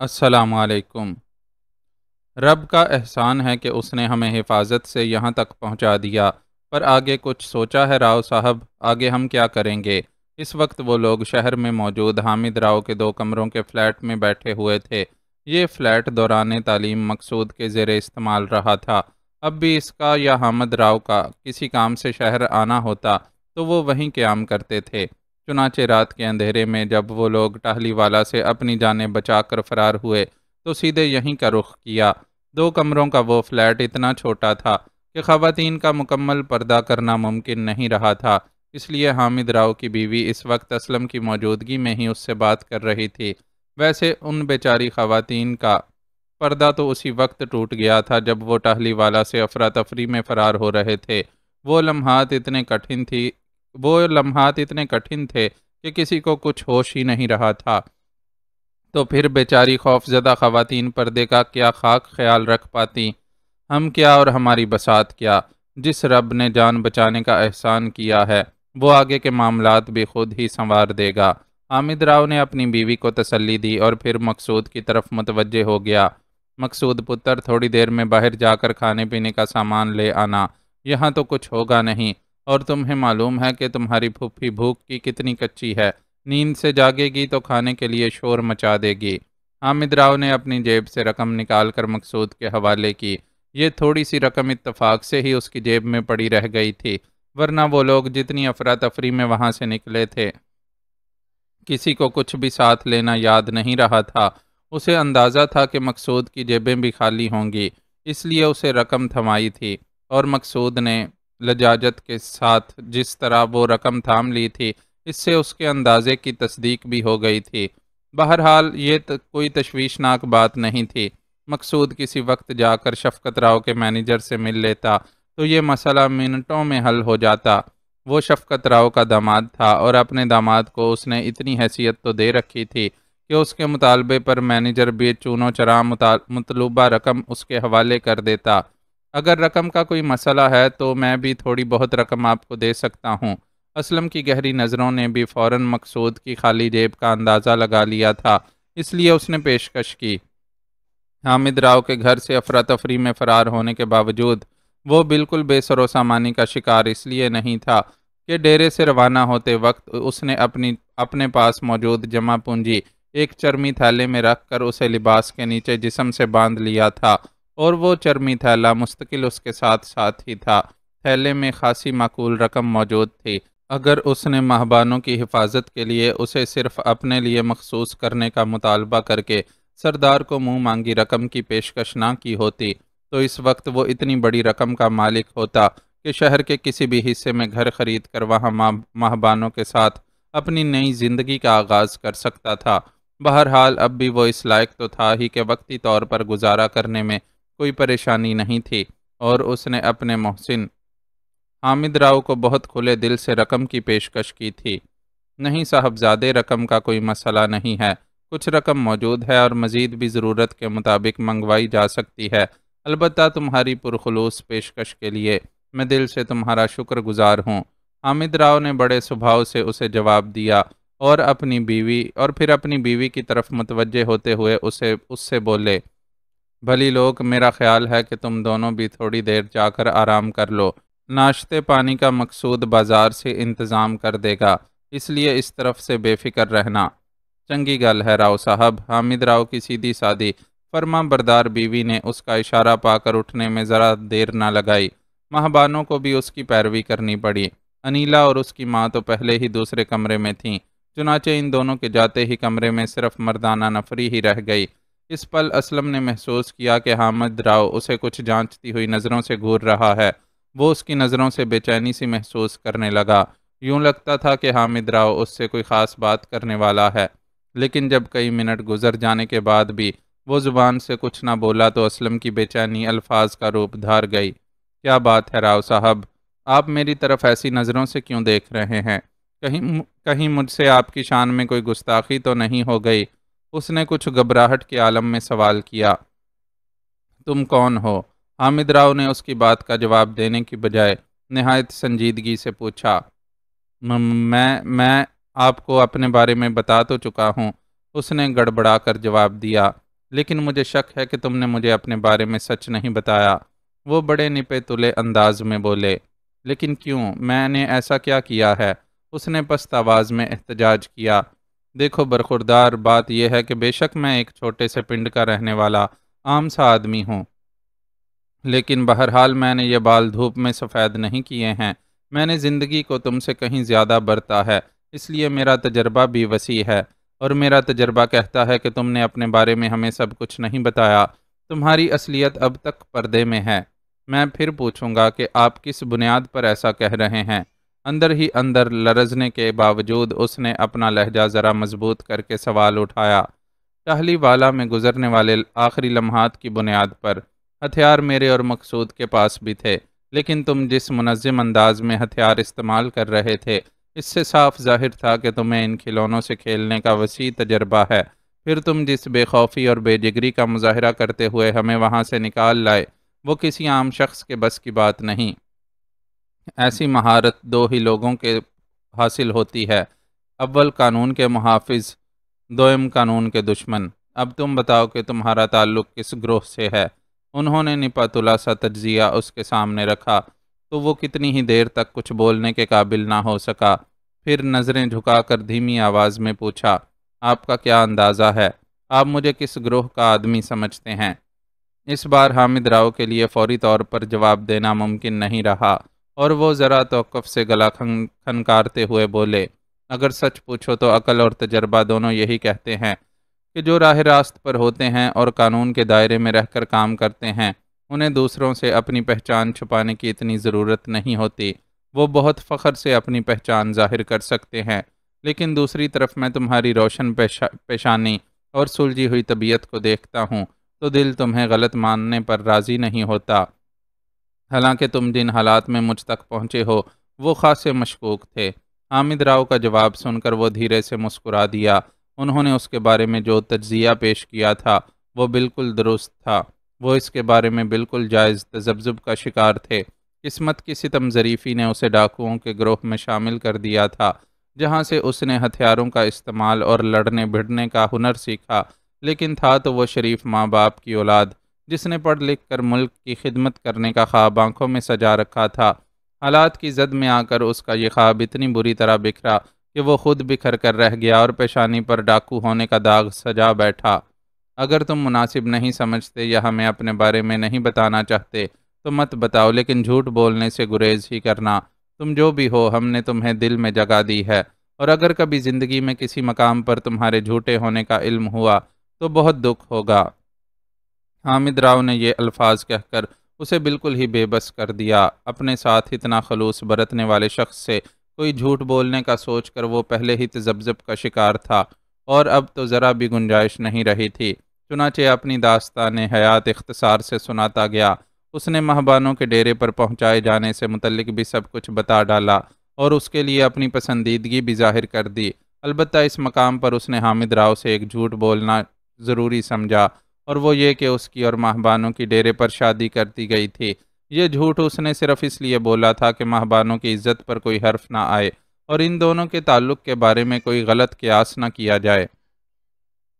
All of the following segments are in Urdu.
السلام علیکم۔ رب کا احسان ہے کہ اس نے ہمیں حفاظت سے یہاں تک پہنچا دیا، پر آگے کچھ سوچا ہے راؤ صاحب؟ آگے ہم کیا کریں گے؟ اس وقت وہ لوگ شہر میں موجود حامد راؤ کے 2 کمروں کے فلیٹ میں بیٹھے ہوئے تھے۔ یہ فلیٹ دوران تعلیم مقصود کے زیر استعمال رہا تھا۔ اب بھی اس کا یا حامد راؤ کا کسی کام سے شہر آنا ہوتا تو وہ وہیں قیام کرتے تھے۔ چنانچہ رات کے اندھیرے میں جب وہ لوگ ٹہلی والا سے اپنی جانیں بچا کر فرار ہوئے تو سیدھے یہیں کا رخ کیا۔ 2 کمروں کا وہ فلیٹ اتنا چھوٹا تھا کہ خواتین کا مکمل پردہ کرنا ممکن نہیں رہا تھا، اس لیے حامد راؤ کی بیوی اس وقت اسلم کی موجودگی میں ہی اس سے بات کر رہی تھی۔ ویسے ان بیچاری خواتین کا پردہ تو اسی وقت ٹوٹ گیا تھا جب وہ ٹہلی والا سے افراتفری میں فرار ہو رہے تھے۔ وہ لمحات اتنے کٹھن تھے کہ کسی کو کچھ ہوش ہی نہیں رہا تھا۔ تو پھر بیچاری خوف زدہ خواتین پردے کا کیا خاک خیال رکھ پاتی؟ ہم کیا اور ہماری بساط کیا؟ جس رب نے جان بچانے کا احسان کیا ہے وہ آگے کے معاملات بھی خود ہی سنوار دے گا۔ حامد راؤ نے اپنی بیوی کو تسلی دی اور پھر مقصود کی طرف متوجہ ہو گیا۔ مقصود پتر، تھوڑی دیر میں باہر جا کر کھانے پینے کا سامان لے آنا، یہاں تو کچھ ہوگا نہیں، اور تمہیں معلوم ہے کہ تمہاری پھوپھی بھوک کی کتنی کچی ہے، نیند سے جاگے گی تو کھانے کے لیے شور مچا دے گی۔ حامد راؤ نے اپنی جیب سے رقم نکال کر مقصود کے حوالے کی۔ یہ تھوڑی سی رقم اتفاق سے ہی اس کی جیب میں پڑی رہ گئی تھی، ورنہ وہ لوگ جتنی افراتفری میں وہاں سے نکلے تھے کسی کو کچھ بھی ساتھ لینا یاد نہیں رہا تھا۔ اسے اندازہ تھا کہ مقصود کی جیبیں بھی خالی ہوں گی، اس لیے اسے رقم تھمائی تھی، اور مقصود نے لجاجت کے ساتھ جس طرح وہ رقم تھام لی تھی اس سے اس کے اندازے کی تصدیق بھی ہو گئی تھی۔ بہرحال یہ کوئی تشویشناک بات نہیں تھی۔ مقصود کسی وقت جا کر شفقت راؤ کے مینیجر سے مل لیتا تو یہ مسئلہ منٹوں میں حل ہو جاتا۔ وہ شفقت راؤ کا داماد تھا اور اپنے داماد کو اس نے اتنی حیثیت تو دے رکھی تھی کہ اس کے مطالبے پر مینیجر بھی چون و چرا مطلوبہ رقم اس کے حوالے کر دیتا۔ اگر رقم کا کوئی مسئلہ ہے تو میں بھی تھوڑی بہت رقم آپ کو دے سکتا ہوں۔ اسلم کی گہری نظروں نے بھی فوراً مقصود کی خالی جیب کا اندازہ لگا لیا تھا، اس لیے اس نے پیشکش کی۔ حامد راؤ کے گھر سے افراتفری میں فرار ہونے کے باوجود وہ بالکل بے سر و سامانی کا شکار اس لیے نہیں تھا کہ ڈیرے سے روانہ ہوتے وقت اس نے اپنے پاس موجود جمع پونجی ایک چرمی تھیلے میں رکھ کر اسے لباس کے نیچے جسم سے باندھ لیا تھا، اور وہ چرمی تھیلا مستقل اس کے ساتھ ساتھ ہی تھا۔ تھیلے میں خاصی معقول رقم موجود تھی۔ اگر اس نے مہبانوں کی حفاظت کے لیے اسے صرف اپنے لیے مخصوص کرنے کا مطالبہ کر کے سردار کو منہ مانگی رقم کی پیشکش نہ کی ہوتی تو اس وقت وہ اتنی بڑی رقم کا مالک ہوتا کہ شہر کے کسی بھی حصے میں گھر خرید کر وہاں مہبانوں کے ساتھ اپنی نئی زندگی کا آغاز کر سکتا تھا۔ بہرحال اب بھی وہ اس لائق تو تھا ہی کہ وقتی طور پر گزارا کرنے میں کوئی پریشانی نہیں تھی، اور اس نے اپنے محسن حامد راؤ کو بہت کھلے دل سے رقم کی پیشکش کی تھی۔ نہیں صاحبزادے، رقم کا کوئی مسئلہ نہیں ہے، کچھ رقم موجود ہے اور مزید بھی ضرورت کے مطابق منگوائی جا سکتی ہے۔ البتہ تمہاری پرخلوص پیشکش کے لیے میں دل سے تمہارا شکر گزار ہوں۔ حامد راؤ نے بڑے سبھاؤ سے اسے جواب دیا اور پھر اپنی بیوی کی طرف متوجہ ہوتے ہوئے اس سے بولے، بھلی لوگ، میرا خیال ہے کہ تم دونوں بھی تھوڑی دیر جا کر آرام کر لو۔ ناشتے پانی کا مقصود بازار سے انتظام کر دے گا، اس لیے اس طرف سے بے فکر رہنا۔ چنگی گل ہے راؤ صاحب۔ حامد راؤ کی سیدھی سادی فرما بردار بیوی نے اس کا اشارہ پا کر اٹھنے میں ذرا دیر نہ لگائی۔ مہبانوں کو بھی اس کی پیروی کرنی پڑی۔ انیلا اور اس کی ماں تو پہلے ہی دوسرے کمرے میں تھیں، چنانچہ ان دونوں کے جاتے ہی کمرے میں صرف مردانہ نفری ہی رہ گئی۔ اس پل اسلم نے محسوس کیا کہ حامد راؤ اسے کچھ جانچتی ہوئی نظروں سے گھور رہا ہے۔ وہ اس کی نظروں سے بے چینی سی محسوس کرنے لگا۔ یوں لگتا تھا کہ حامد راؤ اس سے کوئی خاص بات کرنے والا ہے، لیکن جب کئی منٹ گزر جانے کے بعد بھی وہ زبان سے کچھ نہ بولا تو اسلم کی بے چینی الفاظ کا روپ دھار گئی۔ کیا بات ہے راؤ صاحب؟ آپ میری طرف ایسی نظروں سے کیوں دیکھ رہے ہیں؟ کہیں مجھ سے آپ کی شان میں کوئی گستاخی تو نہیں ہو گئی؟ اس نے کچھ گھبراہٹ کے عالم میں سوال کیا۔ تم کون ہو؟ حامد راؤ نے اس کی بات کا جواب دینے کی بجائے نہایت سنجیدگی سے پوچھا۔ میں آپ کو اپنے بارے میں بتا تو چکا ہوں، اس نے گڑبڑا کر جواب دیا۔ لیکن مجھے شک ہے کہ تم نے مجھے اپنے بارے میں سچ نہیں بتایا۔ وہ بڑے نپے تلے انداز میں بولے۔ لیکن کیوں؟ میں نے ایسا کیا کیا ہے؟ اس نے پست آواز میں احتجاج کیا۔ دیکھو برخوردار، بات یہ ہے کہ بے شک میں ایک چھوٹے سے پنڈ کا رہنے والا عام سا آدمی ہوں، لیکن بہرحال میں نے یہ بال دھوپ میں سفید نہیں کیے ہیں۔ میں نے زندگی کو تم سے کہیں زیادہ برتا ہے، اس لیے میرا تجربہ بھی وسیع ہے، اور میرا تجربہ کہتا ہے کہ تم نے اپنے بارے میں ہمیں سب کچھ نہیں بتایا۔ تمہاری اصلیت اب تک پردے میں ہے۔ میں پھر پوچھوں گا کہ آپ کس بنیاد پر ایسا کہہ رہے ہیں؟ اندر ہی اندر لرزنے کے باوجود اس نے اپنا لہجہ ذرا مضبوط کر کے سوال اٹھایا۔ ٹہلی والا میں گزرنے والے آخری لمحات کی بنیاد پر ہتھیار میرے اور مقصود کے پاس بھی تھے، لیکن تم جس منظم انداز میں ہتھیار استعمال کر رہے تھے، اس سے صاف ظاہر تھا کہ تمہیں ان کھلونوں سے کھیلنے کا وسیع تجربہ ہے۔ پھر تم جس بے خوفی اور بے جگری کا مظاہرہ کرتے ہوئے ہمیں وہاں سے نکال لائے، وہ کسی عام شخص کے بس کی بات نہیں۔ ایسی مہارت دو ہی لوگوں کے حاصل ہوتی ہے، اول قانون کے محافظ، دوئم قانون کے دشمن۔ اب تم بتاؤ کہ تمہارا تعلق کس گروہ سے ہے؟ انہوں نے نپا تلا سا تجزیہ اس کے سامنے رکھا تو وہ کتنی ہی دیر تک کچھ بولنے کے قابل نہ ہو سکا۔ پھر نظریں جھکا کر دھیمی آواز میں پوچھا، آپ کا کیا اندازہ ہے؟ آپ مجھے کس گروہ کا آدمی سمجھتے ہیں؟ اس بار حامد راؤ کے لیے فوری طور پر جواب دینا ممکن نہیں رہا، اور وہ ذرا توقف سے گلا کھنکارتے ہوئے بولے، اگر سچ پوچھو تو عقل اور تجربہ دونوں یہی کہتے ہیں کہ جو راہ راست پر ہوتے ہیں اور قانون کے دائرے میں رہ کر کام کرتے ہیں، انہیں دوسروں سے اپنی پہچان چھپانے کی اتنی ضرورت نہیں ہوتی۔ وہ بہت فخر سے اپنی پہچان ظاہر کر سکتے ہیں، لیکن دوسری طرف میں تمہاری روشن پیشانی اور سلجھی ہوئی طبیعت کو دیکھتا ہوں تو دل تمہیں غلط ماننے پر راضی نہیں ہوتا۔ حالانکہ تم جن حالات میں مجھ تک پہنچے ہو وہ خاصے مشکوک تھے۔ حامد راؤ کا جواب سن کر وہ دھیرے سے مسکرا دیا۔ انہوں نے اس کے بارے میں جو تجزیہ پیش کیا تھا وہ بالکل درست تھا۔ وہ اس کے بارے میں بالکل جائز تذبذب کا شکار تھے۔ قسمت کی ستم ظریفی نے اسے ڈاکوؤں کے گروہ میں شامل کر دیا تھا، جہاں سے اس نے ہتھیاروں کا استعمال اور لڑنے بھڑنے کا ہنر سیکھا، لیکن تھا تو وہ شریف ماں باپ کی اولاد، جس نے پڑھ لکھ کر ملک کی خدمت کرنے کا خواب آنکھوں میں سجا رکھا تھا۔ حالات کی زد میں آ کر اس کا یہ خواب اتنی بری طرح بکھرا کہ وہ خود بکھر کر رہ گیا اور پیشانی پر ڈاکو ہونے کا داغ سجا بیٹھا۔ اگر تم مناسب نہیں سمجھتے یا ہمیں اپنے بارے میں نہیں بتانا چاہتے تو مت بتاؤ، لیکن جھوٹ بولنے سے گریز ہی کرنا۔ تم جو بھی ہو، ہم نے تمہیں دل میں جگہ دی ہے، اور اگر کبھی زندگی میں کسی مقام پر تمہارے جھوٹے ہونے کا علم ہوا تو بہت دکھ ہوگا۔ حامد راؤ نے یہ الفاظ کہہ کر اسے بالکل ہی بے بس کر دیا۔ اپنے ساتھ اتنا خلوص برتنے والے شخص سے کوئی جھوٹ بولنے کا سوچ کر وہ پہلے ہی تذبذب کا شکار تھا، اور اب تو ذرا بھی گنجائش نہیں رہی تھی۔ چنانچہ اپنی داستان حیات اختصار سے سناتا گیا۔ اس نے مہبانوں کے ڈیرے پر پہنچائے جانے سے متعلق بھی سب کچھ بتا ڈالا، اور اس کے لیے اپنی پسندیدگی بھی ظاہر کر دی۔ البتہ اس مقام پر اس نے حامد راؤ سے ایک جھوٹ بولنا ضروری سمجھا، اور وہ یہ کہ اس کی اور مہبانوں کی ڈیرے پر شادی کر دی گئی تھی۔ یہ جھوٹ اس نے صرف اس لیے بولا تھا کہ مہبانوں کی عزت پر کوئی حرف نہ آئے اور ان دونوں کے تعلق کے بارے میں کوئی غلط قیاس نہ کیا جائے۔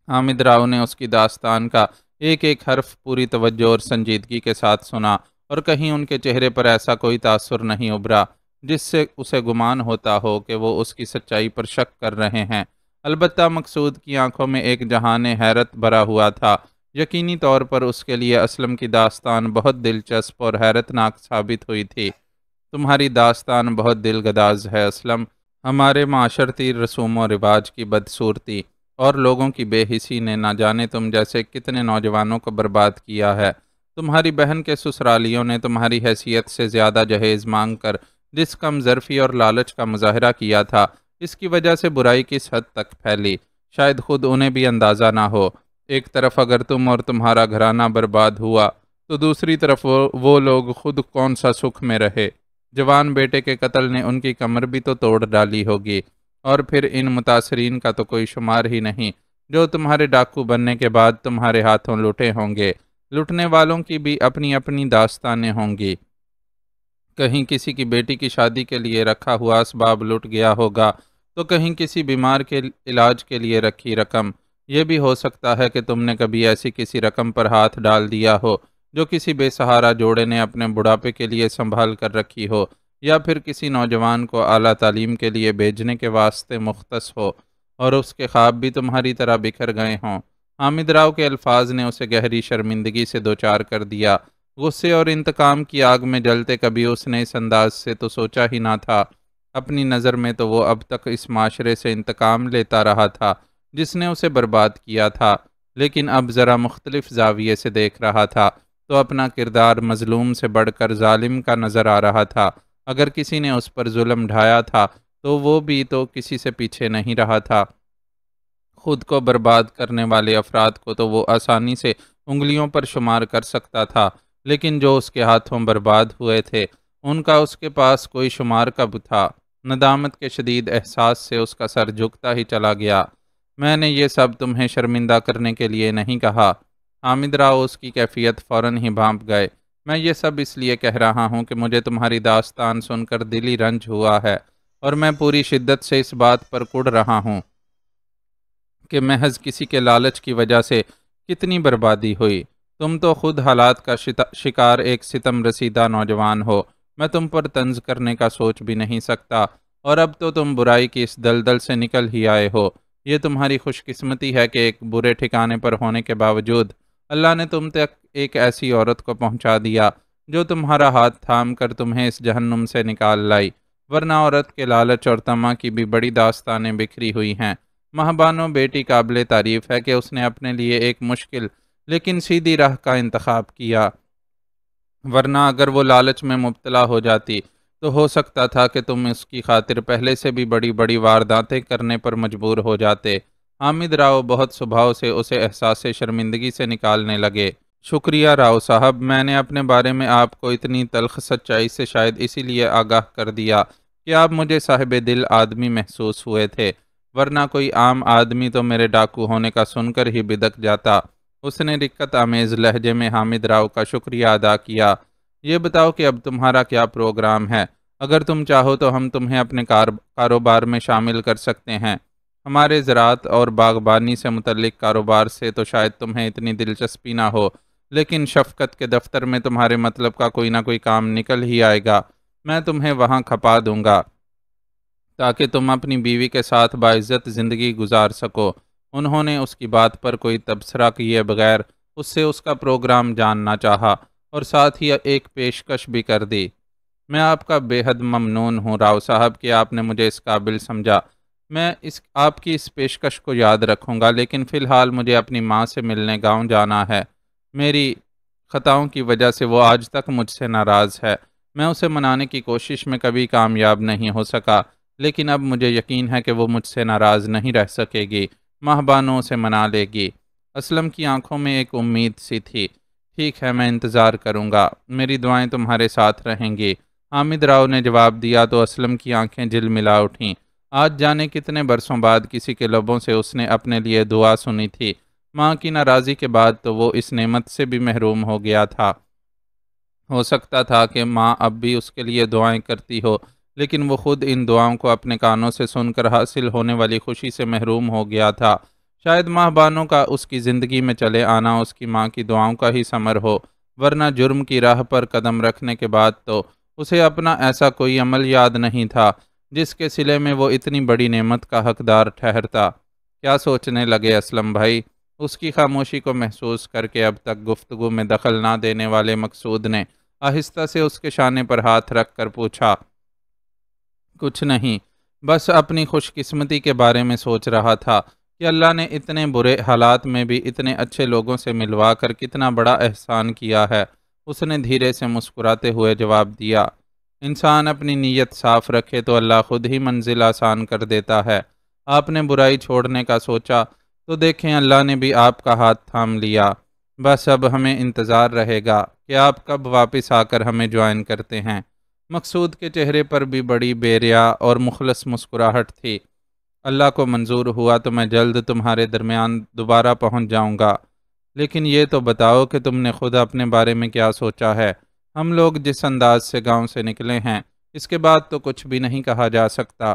حامد راؤ نے اس کی داستان کا ایک ایک حرف پوری توجہ اور سنجیدگی کے ساتھ سنا، اور کہیں ان کے چہرے پر ایسا کوئی تاثر نہیں ابھرا جس سے اسے گمان ہوتا ہو کہ وہ اس کی سچائی پر شک کر رہے ہیں۔ البتہ مقصود کی آنکھوں میں ایک جہان حیرت بھرا ہوا تھا۔ یقینی طور پر اس کے لیے اسلم کی داستان بہت دلچسپ اور حیرت ناک ثابت ہوئی تھی۔ تمہاری داستان بہت دل گداز ہے اسلم۔ ہمارے معاشرتی رسوم و رواج کی بدصورتی اور لوگوں کی بے حسی نے نہ جانے تم جیسے کتنے نوجوانوں کو برباد کیا ہے۔ تمہاری بہن کے سسرالیوں نے تمہاری حیثیت سے زیادہ جہیز مانگ کر جس کم ظرفی اور لالچ کا مظاہرہ کیا تھا، اس کی وجہ سے برائی کس حد تک پھیلی، شاید خود انہیں بھی اندازہ نہ ہو۔ ایک طرف اگر تم اور تمہارا گھرانہ برباد ہوا تو دوسری طرف وہ لوگ خود کون سا سکھ میں رہے۔ جوان بیٹے کے قتل نے ان کی کمر بھی تو توڑ ڈالی ہوگی، اور پھر ان متاثرین کا تو کوئی شمار ہی نہیں جو تمہارے ڈاکو بننے کے بعد تمہارے ہاتھوں لوٹے ہوں گے۔ لٹنے والوں کی بھی اپنی اپنی داستانیں ہوں گی۔ کہیں کسی کی بیٹی کی شادی کے لیے رکھا ہوا اسباب لٹ گیا ہوگا، تو کہیں کسی بیمار کے علاج کے لیے رکھی رقم۔ یہ بھی ہو سکتا ہے کہ تم نے کبھی ایسی کسی رقم پر ہاتھ ڈال دیا ہو جو کسی بے سہارا جوڑے نے اپنے بڑھاپے کے لیے سنبھال کر رکھی ہو، یا پھر کسی نوجوان کو اعلیٰ تعلیم کے لیے بھیجنے کے واسطے مختص ہو اور اس کے خواب بھی تمہاری طرح بکھر گئے ہوں۔ حامد راؤ کے الفاظ نے اسے گہری شرمندگی سے دوچار کر دیا۔ غصے اور انتقام کی آگ میں جلتے کبھی اس نے اس انداز سے تو سوچا ہی نہ تھا۔ اپنی نظر میں تو وہ اب تک اس معاشرے سے انتقام لیتا رہا تھا جس نے اسے برباد کیا تھا، لیکن اب ذرا مختلف زاویے سے دیکھ رہا تھا تو اپنا کردار مظلوم سے بڑھ کر ظالم کا نظر آ رہا تھا۔ اگر کسی نے اس پر ظلم ڈھایا تھا تو وہ بھی تو کسی سے پیچھے نہیں رہا تھا۔ خود کو برباد کرنے والے افراد کو تو وہ آسانی سے انگلیوں پر شمار کر سکتا تھا، لیکن جو اس کے ہاتھوں برباد ہوئے تھے ان کا اس کے پاس کوئی شمار کب تھا؟ ندامت کے شدید احساس سے اس کا سر جھکتا ہی چلا گیا۔ میں نے یہ سب تمہیں شرمندہ کرنے کے لیے نہیں کہا۔ حامد راؤ اس کی کیفیت فوراً ہی بھانپ گئے۔ میں یہ سب اس لیے کہہ رہا ہوں کہ مجھے تمہاری داستان سن کر دلی رنج ہوا ہے، اور میں پوری شدت سے اس بات پر کڑ رہا ہوں کہ محض کسی کے لالچ کی وجہ سے کتنی بربادی ہوئی۔ تم تو خود حالات کا شکار ایک ستم رسیدہ نوجوان ہو، میں تم پر طنز کرنے کا سوچ بھی نہیں سکتا، اور اب تو تم برائی کی اس دلدل سے نکل ہی آئے ہو۔ یہ تمہاری خوش قسمتی ہے کہ ایک برے ٹھکانے پر ہونے کے باوجود اللہ نے تم تک ایک ایسی عورت کو پہنچا دیا جو تمہارا ہاتھ تھام کر تمہیں اس جہنم سے نکال لائی، ورنہ عورت کے لالچ اور طمع کی بھی بڑی داستانیں بکھری ہوئی ہیں۔ ماہبانو بیٹی قابل تعریف ہے کہ اس نے اپنے لیے ایک مشکل لیکن سیدھی راہ کا انتخاب کیا، ورنہ اگر وہ لالچ میں مبتلا ہو جاتی تو ہو سکتا تھا کہ تم اس کی خاطر پہلے سے بھی بڑی بڑی وارداتیں کرنے پر مجبور ہو جاتے۔ حامد راؤ بہت سبھاؤ سے اسے احساس شرمندگی سے نکالنے لگے۔ شکریہ راؤ صاحب، میں نے اپنے بارے میں آپ کو اتنی تلخ سچائی سے شاید اسی لیے آگاہ کر دیا کہ آپ مجھے صاحب دل آدمی محسوس ہوئے تھے، ورنہ کوئی عام آدمی تو میرے ڈاکو ہونے کا سن کر ہی بدک جاتا۔ اس نے رقت آمیز لہجے میں حامد راؤ کا شکریہ ادا کیا۔ یہ بتاؤ کہ اب تمہارا کیا پروگرام ہے؟ اگر تم چاہو تو ہم تمہیں اپنے کاروبار میں شامل کر سکتے ہیں۔ ہمارے زراعت اور باغبانی سے متعلق کاروبار سے تو شاید تمہیں اتنی دلچسپی نہ ہو، لیکن شفقت کے دفتر میں تمہارے مطلب کا کوئی نہ کوئی کام نکل ہی آئے گا۔ میں تمہیں وہاں کھپا دوں گا تاکہ تم اپنی بیوی کے ساتھ باعزت زندگی گزار سکو۔ انہوں نے اس کی بات پر کوئی تبصرہ کیے بغیر اس سے اس کا پروگرام جاننا چاہا اور ساتھ ہی ایک پیشکش بھی کر دی۔ میں آپ کا بے حد ممنون ہوں راؤ صاحب کہ آپ نے مجھے اس قابل سمجھا۔ میں آپ کی اس پیشکش کو یاد رکھوں گا، لیکن فی الحال مجھے اپنی ماں سے ملنے گاؤں جانا ہے۔ میری خطاؤں کی وجہ سے وہ آج تک مجھ سے ناراض ہے۔ میں اسے منانے کی کوشش میں کبھی کامیاب نہیں ہو سکا، لیکن اب مجھے یقین ہے کہ وہ مجھ سے ناراض نہیں رہ سکے گی۔ ماہبانوں سے منا لے گی۔ اسلم کی آنکھوں میں ایک امید سی تھی۔ ٹھیک ہے، میں انتظار کروں گا، میری دعائیں تمہارے ساتھ رہیں گی۔ حامد راؤ نے جواب دیا تو اسلم کی آنکھیں جلملا اٹھیں۔ آج جانے کتنے برسوں بعد کسی کے لبوں سے اس نے اپنے لیے دعا سنی تھی۔ ماں کی ناراضی کے بعد تو وہ اس نعمت سے بھی محروم ہو گیا تھا۔ ہو سکتا تھا کہ ماں اب بھی اس کے لیے دعائیں کرتی ہو، لیکن وہ خود ان دعاؤں کو اپنے کانوں سے سن کر حاصل ہونے والی خوشی سے محروم ہو گیا تھا۔ شاید ماہبانوں کا اس کی زندگی میں چلے آنا اس کی ماں کی دعاؤں کا ہی ثمر ہو، ورنہ جرم کی راہ پر قدم رکھنے کے بعد تو اسے اپنا ایسا کوئی عمل یاد نہیں تھا جس کے صلے میں وہ اتنی بڑی نعمت کا حقدار ٹھہرتا۔ کیا سوچنے لگے اسلم بھائی؟ اس کی خاموشی کو محسوس کر کے اب تک گفتگو میں دخل نہ دینے والے مقصود نے آہستہ سے اس کے شانے پر ہاتھ رکھ کر پوچھا۔ کچھ نہیں، بس اپنی خوش قسمتی کے بارے میں سوچ رہا تھا کہ اللہ نے اتنے برے حالات میں بھی اتنے اچھے لوگوں سے ملوا کر کتنا بڑا احسان کیا ہے۔ اس نے دھیرے سے مسکراتے ہوئے جواب دیا، انسان اپنی نیت صاف رکھے تو اللہ خود ہی منزل آسان کر دیتا ہے۔ آپ نے برائی چھوڑنے کا سوچا تو دیکھیں اللہ نے بھی آپ کا ہاتھ تھام لیا۔ بس اب ہمیں انتظار رہے گا کہ آپ کب واپس آ کر ہمیں جوائن کرتے ہیں۔ مقصود کے چہرے پر بھی بڑی بے ریا اور مخلص مسکراہٹ تھی۔ اللہ کو منظور ہوا تو میں جلد تمہارے درمیان دوبارہ پہنچ جاؤں گا، لیکن یہ تو بتاؤ کہ تم نے خود اپنے بارے میں کیا سوچا ہے؟ ہم لوگ جس انداز سے گاؤں سے نکلے ہیں اس کے بعد تو کچھ بھی نہیں کہا جا سکتا۔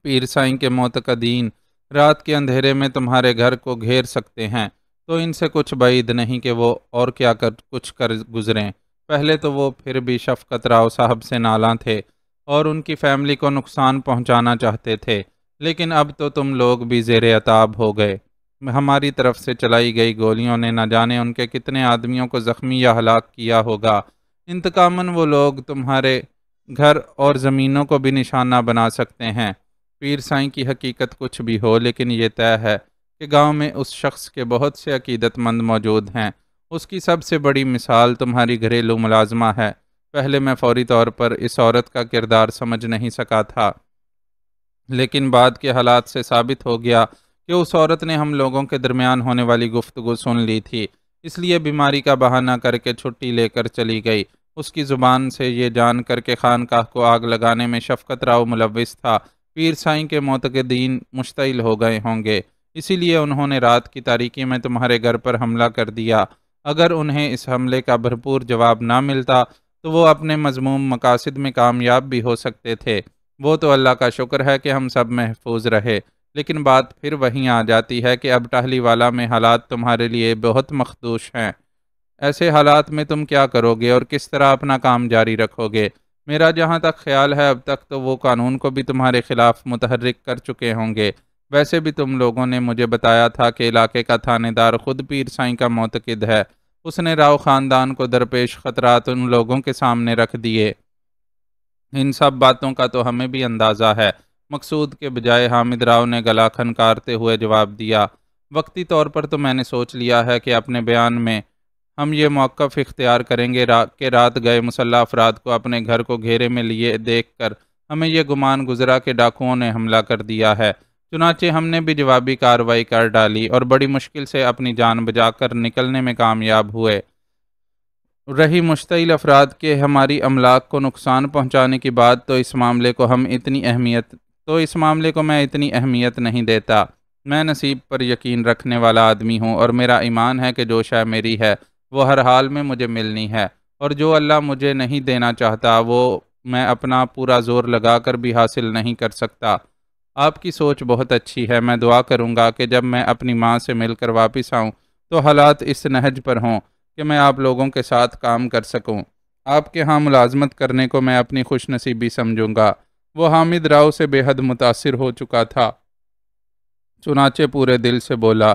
پیر سائیں کے معتقدین رات کے اندھیرے میں تمہارے گھر کو گھیر سکتے ہیں، تو ان سے کچھ بعید نہیں کہ وہ اور کیا کچھ کر گزریں۔ پہلے تو وہ پھر بھی شفقت راؤ صاحب سے نالاں تھے اور ان کی فیملی کو نقصان پہنچانا چاہتے تھے، لیکن اب تو تم لوگ بھی زیر عتاب ہو گئے۔ ہماری طرف سے چلائی گئی گولیوں نے نہ جانے ان کے کتنے آدمیوں کو زخمی یا ہلاک کیا ہوگا۔ انتقاماً وہ لوگ تمہارے گھر اور زمینوں کو بھی نشانہ بنا سکتے ہیں۔ پیر سائیں کی حقیقت کچھ بھی ہو، لیکن یہ طے ہے کہ گاؤں میں اس شخص کے بہت سے عقیدت مند موجود ہیں۔ اس کی سب سے بڑی مثال تمہاری گھریلو ملازمہ ہے۔ پہلے میں فوری طور پر اس عورت کا کردار سمجھ نہیں سکا تھا، لیکن بعد کے حالات سے ثابت ہو گیا کہ اس عورت نے ہم لوگوں کے درمیان ہونے والی گفتگو سن لی تھی، اس لیے بیماری کا بہانہ کر کے چھٹی لے کر چلی گئی۔ اس کی زبان سے یہ جان کر کے خانقاہ کو آگ لگانے میں شفقت راؤ ملوث تھا، پیر سائیں کے معتقدین مشتعل ہو گئے ہوں گے، اسی لیے انہوں نے رات کی تاریکی میں تمہارے گھر پر حملہ کر دیا۔ اگر انہیں اس حملے کا بھرپور جواب نہ ملتا تو وہ اپنے مذموم مقاصد میں کامیاب بھی ہو سکتے تھے۔ وہ تو اللہ کا شکر ہے کہ ہم سب محفوظ رہے، لیکن بات پھر وہیں آ جاتی ہے کہ اب ٹہلی والا میں حالات تمہارے لیے بہت مخدوش ہیں۔ ایسے حالات میں تم کیا کرو گے اور کس طرح اپنا کام جاری رکھو گے؟ میرا جہاں تک خیال ہے اب تک تو وہ قانون کو بھی تمہارے خلاف متحرک کر چکے ہوں گے۔ ویسے بھی تم لوگوں نے مجھے بتایا تھا کہ علاقے کا تھانے دار خود پیر سائیں کا معتقد ہے۔ اس نے راؤ خاندان کو درپیش خطرات ان لوگوں کے سامنے رکھ دیے۔ ان سب باتوں کا تو ہمیں بھی اندازہ ہے، مقصود کے بجائے حامد راؤ نے گلا کھنکارتے ہوئے جواب دیا۔ وقتی طور پر تو میں نے سوچ لیا ہے کہ اپنے بیان میں ہم یہ موقف اختیار کریں گے کہ رات گئے مسلح افراد کو اپنے گھر کو گھیرے میں لیے دیکھ کر ہمیں یہ گمان گزرا کہ ڈاکوؤں نے حملہ کر دیا ہے۔ چنانچہ ہم نے بھی جوابی کارروائی کر ڈالی اور بڑی مشکل سے اپنی جان بچا کر نکلنے میں کامیاب ہوئے۔ رہی مشتعل افراد کے ہماری املاک کو نقصان پہنچانے کی بات، تو اس معاملے کو میں اتنی اہمیت نہیں دیتا۔ میں نصیب پر یقین رکھنے والا آدمی ہوں اور میرا ایمان ہے کہ جو شے میری ہے وہ ہر حال میں مجھے ملنی ہے، اور جو اللہ مجھے نہیں دینا چاہتا وہ میں اپنا پورا زور لگا کر بھی حاصل نہیں کر سکتا۔ آپ کی سوچ بہت اچھی ہے۔ میں دعا کروں گا کہ جب میں اپنی ماں سے مل کر واپس آؤں تو حالات اس نہج پر ہوں کہ میں آپ لوگوں کے ساتھ کام کر سکوں۔ آپ کے ہاں ملازمت کرنے کو میں اپنی خوش نصیبی سمجھوں گا۔ وہ حامد راؤ سے بے حد متاثر ہو چکا تھا، چنانچہ پورے دل سے بولا،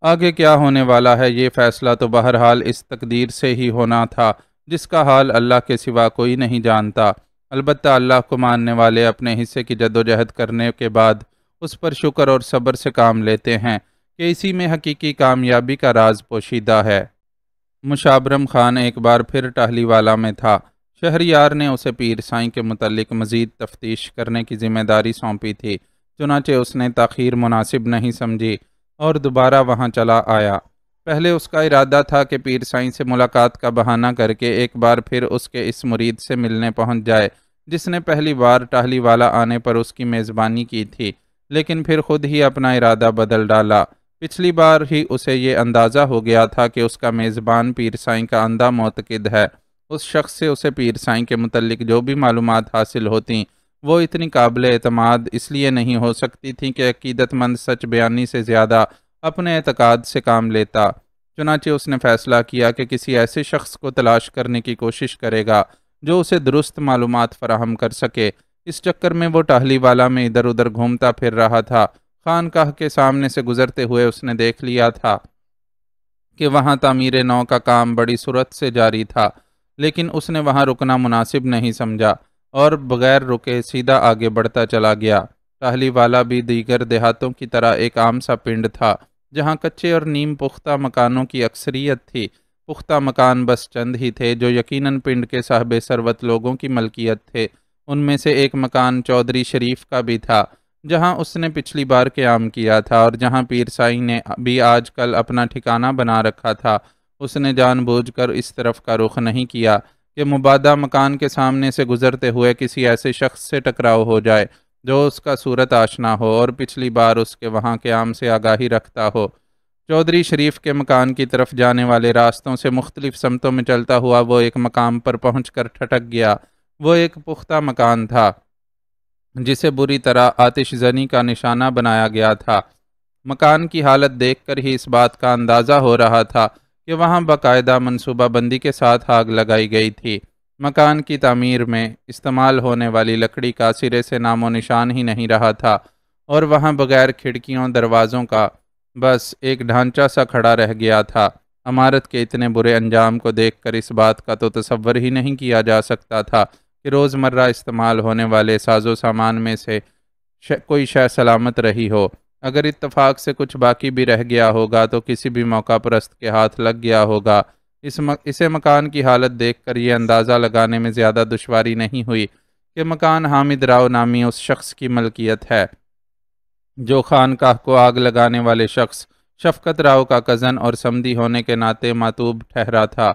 آگے کیا ہونے والا ہے یہ فیصلہ تو بہرحال اس تقدیر سے ہی ہونا تھا جس کا حال اللہ کے سوا کوئی نہیں جانتا۔ البتہ اللہ کو ماننے والے اپنے حصے کی جدوجہد کرنے کے بعد اس پر شکر اور صبر سے کام لیتے ہیں کہ اسی میں حقیقی کامیابی کا راز پوشیدہ ہے۔ مشابرم خان ایک بار پھر ٹہلی والا میں تھا۔ شہریار نے اسے پیر سائیں کے متعلق مزید تفتیش کرنے کی ذمہ داری سونپی تھی، چنانچہ اس نے تاخیر مناسب نہیں سمجھی اور دوبارہ وہاں چلا آیا۔ پہلے اس کا ارادہ تھا کہ پیر سائیں سے ملاقات کا بہانہ کر کے ایک بار پھر اس کے اس مرید سے ملنے پہنچ جائے جس نے پہلی بار ٹہلی والا آنے پر اس کی میزبانی کی تھی، لیکن پھر خود ہی اپنا ارادہ بدل ڈالا۔ پچھلی بار ہی اسے یہ اندازہ ہو گیا تھا کہ اس کا میزبان پیر سائیں کا اندھا معتقد ہے۔ اس شخص سے اسے پیر سائیں کے متعلق جو بھی معلومات حاصل ہوتیں وہ اتنی قابل اعتماد اس لیے نہیں ہو سکتی تھیں کہ عقیدت مند سچ بیانی سے زیادہ اپنے اعتقاد سے کام لیتا۔ چنانچہ اس نے فیصلہ کیا کہ کسی ایسے شخص کو تلاش کرنے کی کوشش کرے گا جو اسے درست معلومات فراہم کر سکے۔ اس چکر میں وہ ٹہلی والا میں ادھر ادھر گھومتا پھر رہا تھا۔ خانقاہ کے سامنے سے گزرتے ہوئے اس نے دیکھ لیا تھا کہ وہاں تعمیر نو کا کام بڑی سرعت سے جاری تھا، لیکن اس نے وہاں رکنا مناسب نہیں سمجھا اور بغیر رکے سیدھا آگے بڑھتا چلا گیا۔ ٹہلی والا بھی دیگر دیہاتوں کی طرح ایک عام سا پنڈ تھا جہاں کچے اور نیم پختہ مکانوں کی اکثریت تھی۔ پختہ مکان بس چند ہی تھے جو یقیناً پنڈ کے صاحب ثروت لوگوں کی ملکیت تھے۔ ان میں سے ایک مکان چودھری شریف کا بھی تھا جہاں اس نے پچھلی بار قیام کیا تھا اور جہاں پیر سائیں نے بھی آج کل اپنا ٹھکانہ بنا رکھا تھا۔ اس نے جان بوجھ کر اس طرف کا رخ نہیں کیا کہ مبادہ مکان کے سامنے سے گزرتے ہوئے کسی ایسے شخص سے ٹکراؤ ہو جائے جو اس کا صورت آشنا ہو اور پچھلی بار اس کے وہاں قیام سے آگاہی رکھتا ہو۔ چودھری شریف کے مکان کی طرف جانے والے راستوں سے مختلف سمتوں میں چلتا ہوا وہ ایک مقام پر پہنچ کر ٹھٹک گیا۔ وہ ایک پختہ مکان تھا جسے بری طرح آتش زنی کا نشانہ بنایا گیا تھا۔ مکان کی حالت دیکھ کر ہی اس بات کا اندازہ ہو رہا تھا کہ وہاں باقاعدہ منصوبہ بندی کے ساتھ آگ لگائی گئی تھی۔ مکان کی تعمیر میں استعمال ہونے والی لکڑی کا سرے سے نام و نشان ہی نہیں رہا تھا، اور وہاں بغیر کھڑکیوں دروازوں کا بس ایک ڈھانچہ سا کھڑا رہ گیا تھا۔ عمارت کے اتنے برے انجام کو دیکھ کر اس بات کا تو تصور ہی نہیں کیا جا سکتا تھا کہ روزمرہ استعمال ہونے والے ساز و سامان میں سے کوئی شے سلامت رہی ہو۔ اگر اتفاق سے کچھ باقی بھی رہ گیا ہوگا تو کسی بھی موقع پرست کے ہاتھ لگ گیا ہوگا۔ اسے مکان کی حالت دیکھ کر یہ اندازہ لگانے میں زیادہ دشواری نہیں ہوئی کہ مکان حامد راؤ نامی اس شخص کی ملکیت ہے جو خانقاہ کو آگ لگانے والے شخص شفقت راؤ کا کزن اور سمدی ہونے کے ناطے ماتوب ٹھہرا تھا۔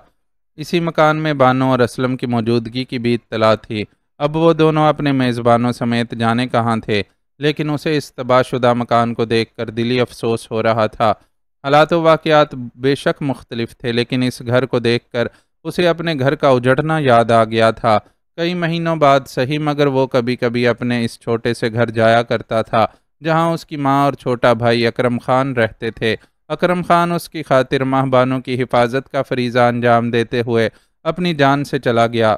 اسی مکان میں بانو اور اسلم کی موجودگی کی بھی اطلاع تھی۔ اب وہ دونوں اپنے میزبانوں سمیت جانے کہاں تھے، لیکن اسے اس تباہ شدہ مکان کو دیکھ کر دلی افسوس ہو رہا تھا۔ حالات و واقعات بے شک مختلف تھے، لیکن اس گھر کو دیکھ کر اسے اپنے گھر کا اجڑنا یاد آ گیا تھا۔ کئی مہینوں بعد صحیح، مگر وہ کبھی کبھی اپنے اس چھوٹے سے گھر جایا کرتا تھا جہاں اس کی ماں اور چھوٹا بھائی اکرم خان رہتے تھے۔ اکرم خان اس کی خاطر ماہ بانو کی حفاظت کا فریضہ انجام دیتے ہوئے اپنی جان سے چلا گیا،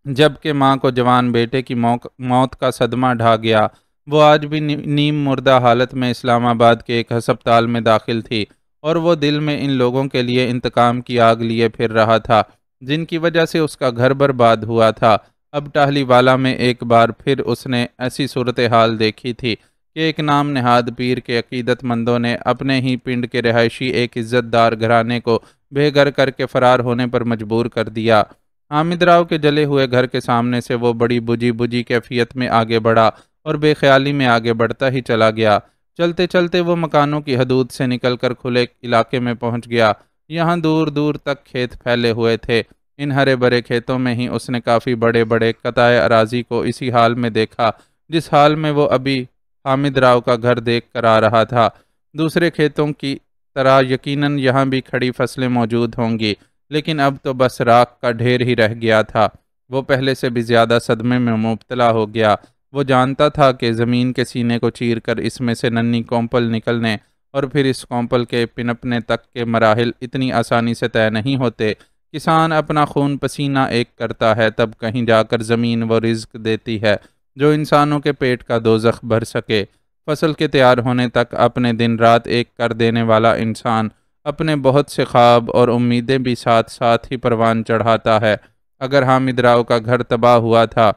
جبکہ ماں کو جوان بیٹے کی موت کا صدمہ ڈھا گیا۔ وہ آج بھی نیم مردہ حالت میں اسلام آباد کے ایک ہسپتال میں داخل تھی، اور وہ دل میں ان لوگوں کے لیے انتقام کی آگ لیے پھر رہا تھا جن کی وجہ سے اس کا گھر برباد ہوا تھا۔ اب ٹاہلی والا میں ایک بار پھر اس نے ایسی صورتحال دیکھی تھی کہ ایک نام نہاد پیر کے عقیدت مندوں نے اپنے ہی پنڈ کے رہائشی ایک عزت دار گھرانے کو بے گھر کر کے فرار ہونے پر مجبور کر دیا۔ حامد راؤ کے جلے ہوئے گھر کے سامنے سے وہ بڑی بجھی کیفیت میں آگے بڑھا اور بے خیالی میں آگے بڑھتا ہی چلا گیا۔ چلتے چلتے وہ مکانوں کی حدود سے نکل کر کھلے علاقے میں پہنچ گیا۔ یہاں دور دور تک کھیت پھیلے ہوئے تھے۔ ان ہرے بھرے کھیتوں میں ہی اس نے کافی بڑے بڑے قطع اراضی کو اسی حال میں دیکھا جس حال میں وہ ابھی حامد راؤ کا گھر دیکھ کر آ رہا تھا۔ دوسرے کھیتوں کی طرح یقیناً یہاں بھی کھڑی فصلیں موجود ہوں گی، لیکن اب تو بس راکھ کا ڈھیر ہی رہ گیا تھا۔ وہ پہلے سے بھی زیادہ صدمے میں مبتلا ہو گیا۔ وہ جانتا تھا کہ زمین کے سینے کو چیر کر اس میں سے ننھی کونپل نکلنے اور پھر اس کونپل کے پنپنے تک کے مراحل اتنی آسانی سے طے نہیں ہوتے۔ کسان اپنا خون پسینہ ایک کرتا ہے، تب کہیں جا کر زمین وہ رزق دیتی ہے جو انسانوں کے پیٹ کا دوزخ بھر سکے۔ فصل کے تیار ہونے تک اپنے دن رات ایک کر دینے والا انسان اپنے بہت سے خواب اور امیدیں بھی ساتھ ساتھ ہی پروان چڑھاتا ہے۔ اگر حامد راؤ کا گھر تباہ ہوا تھا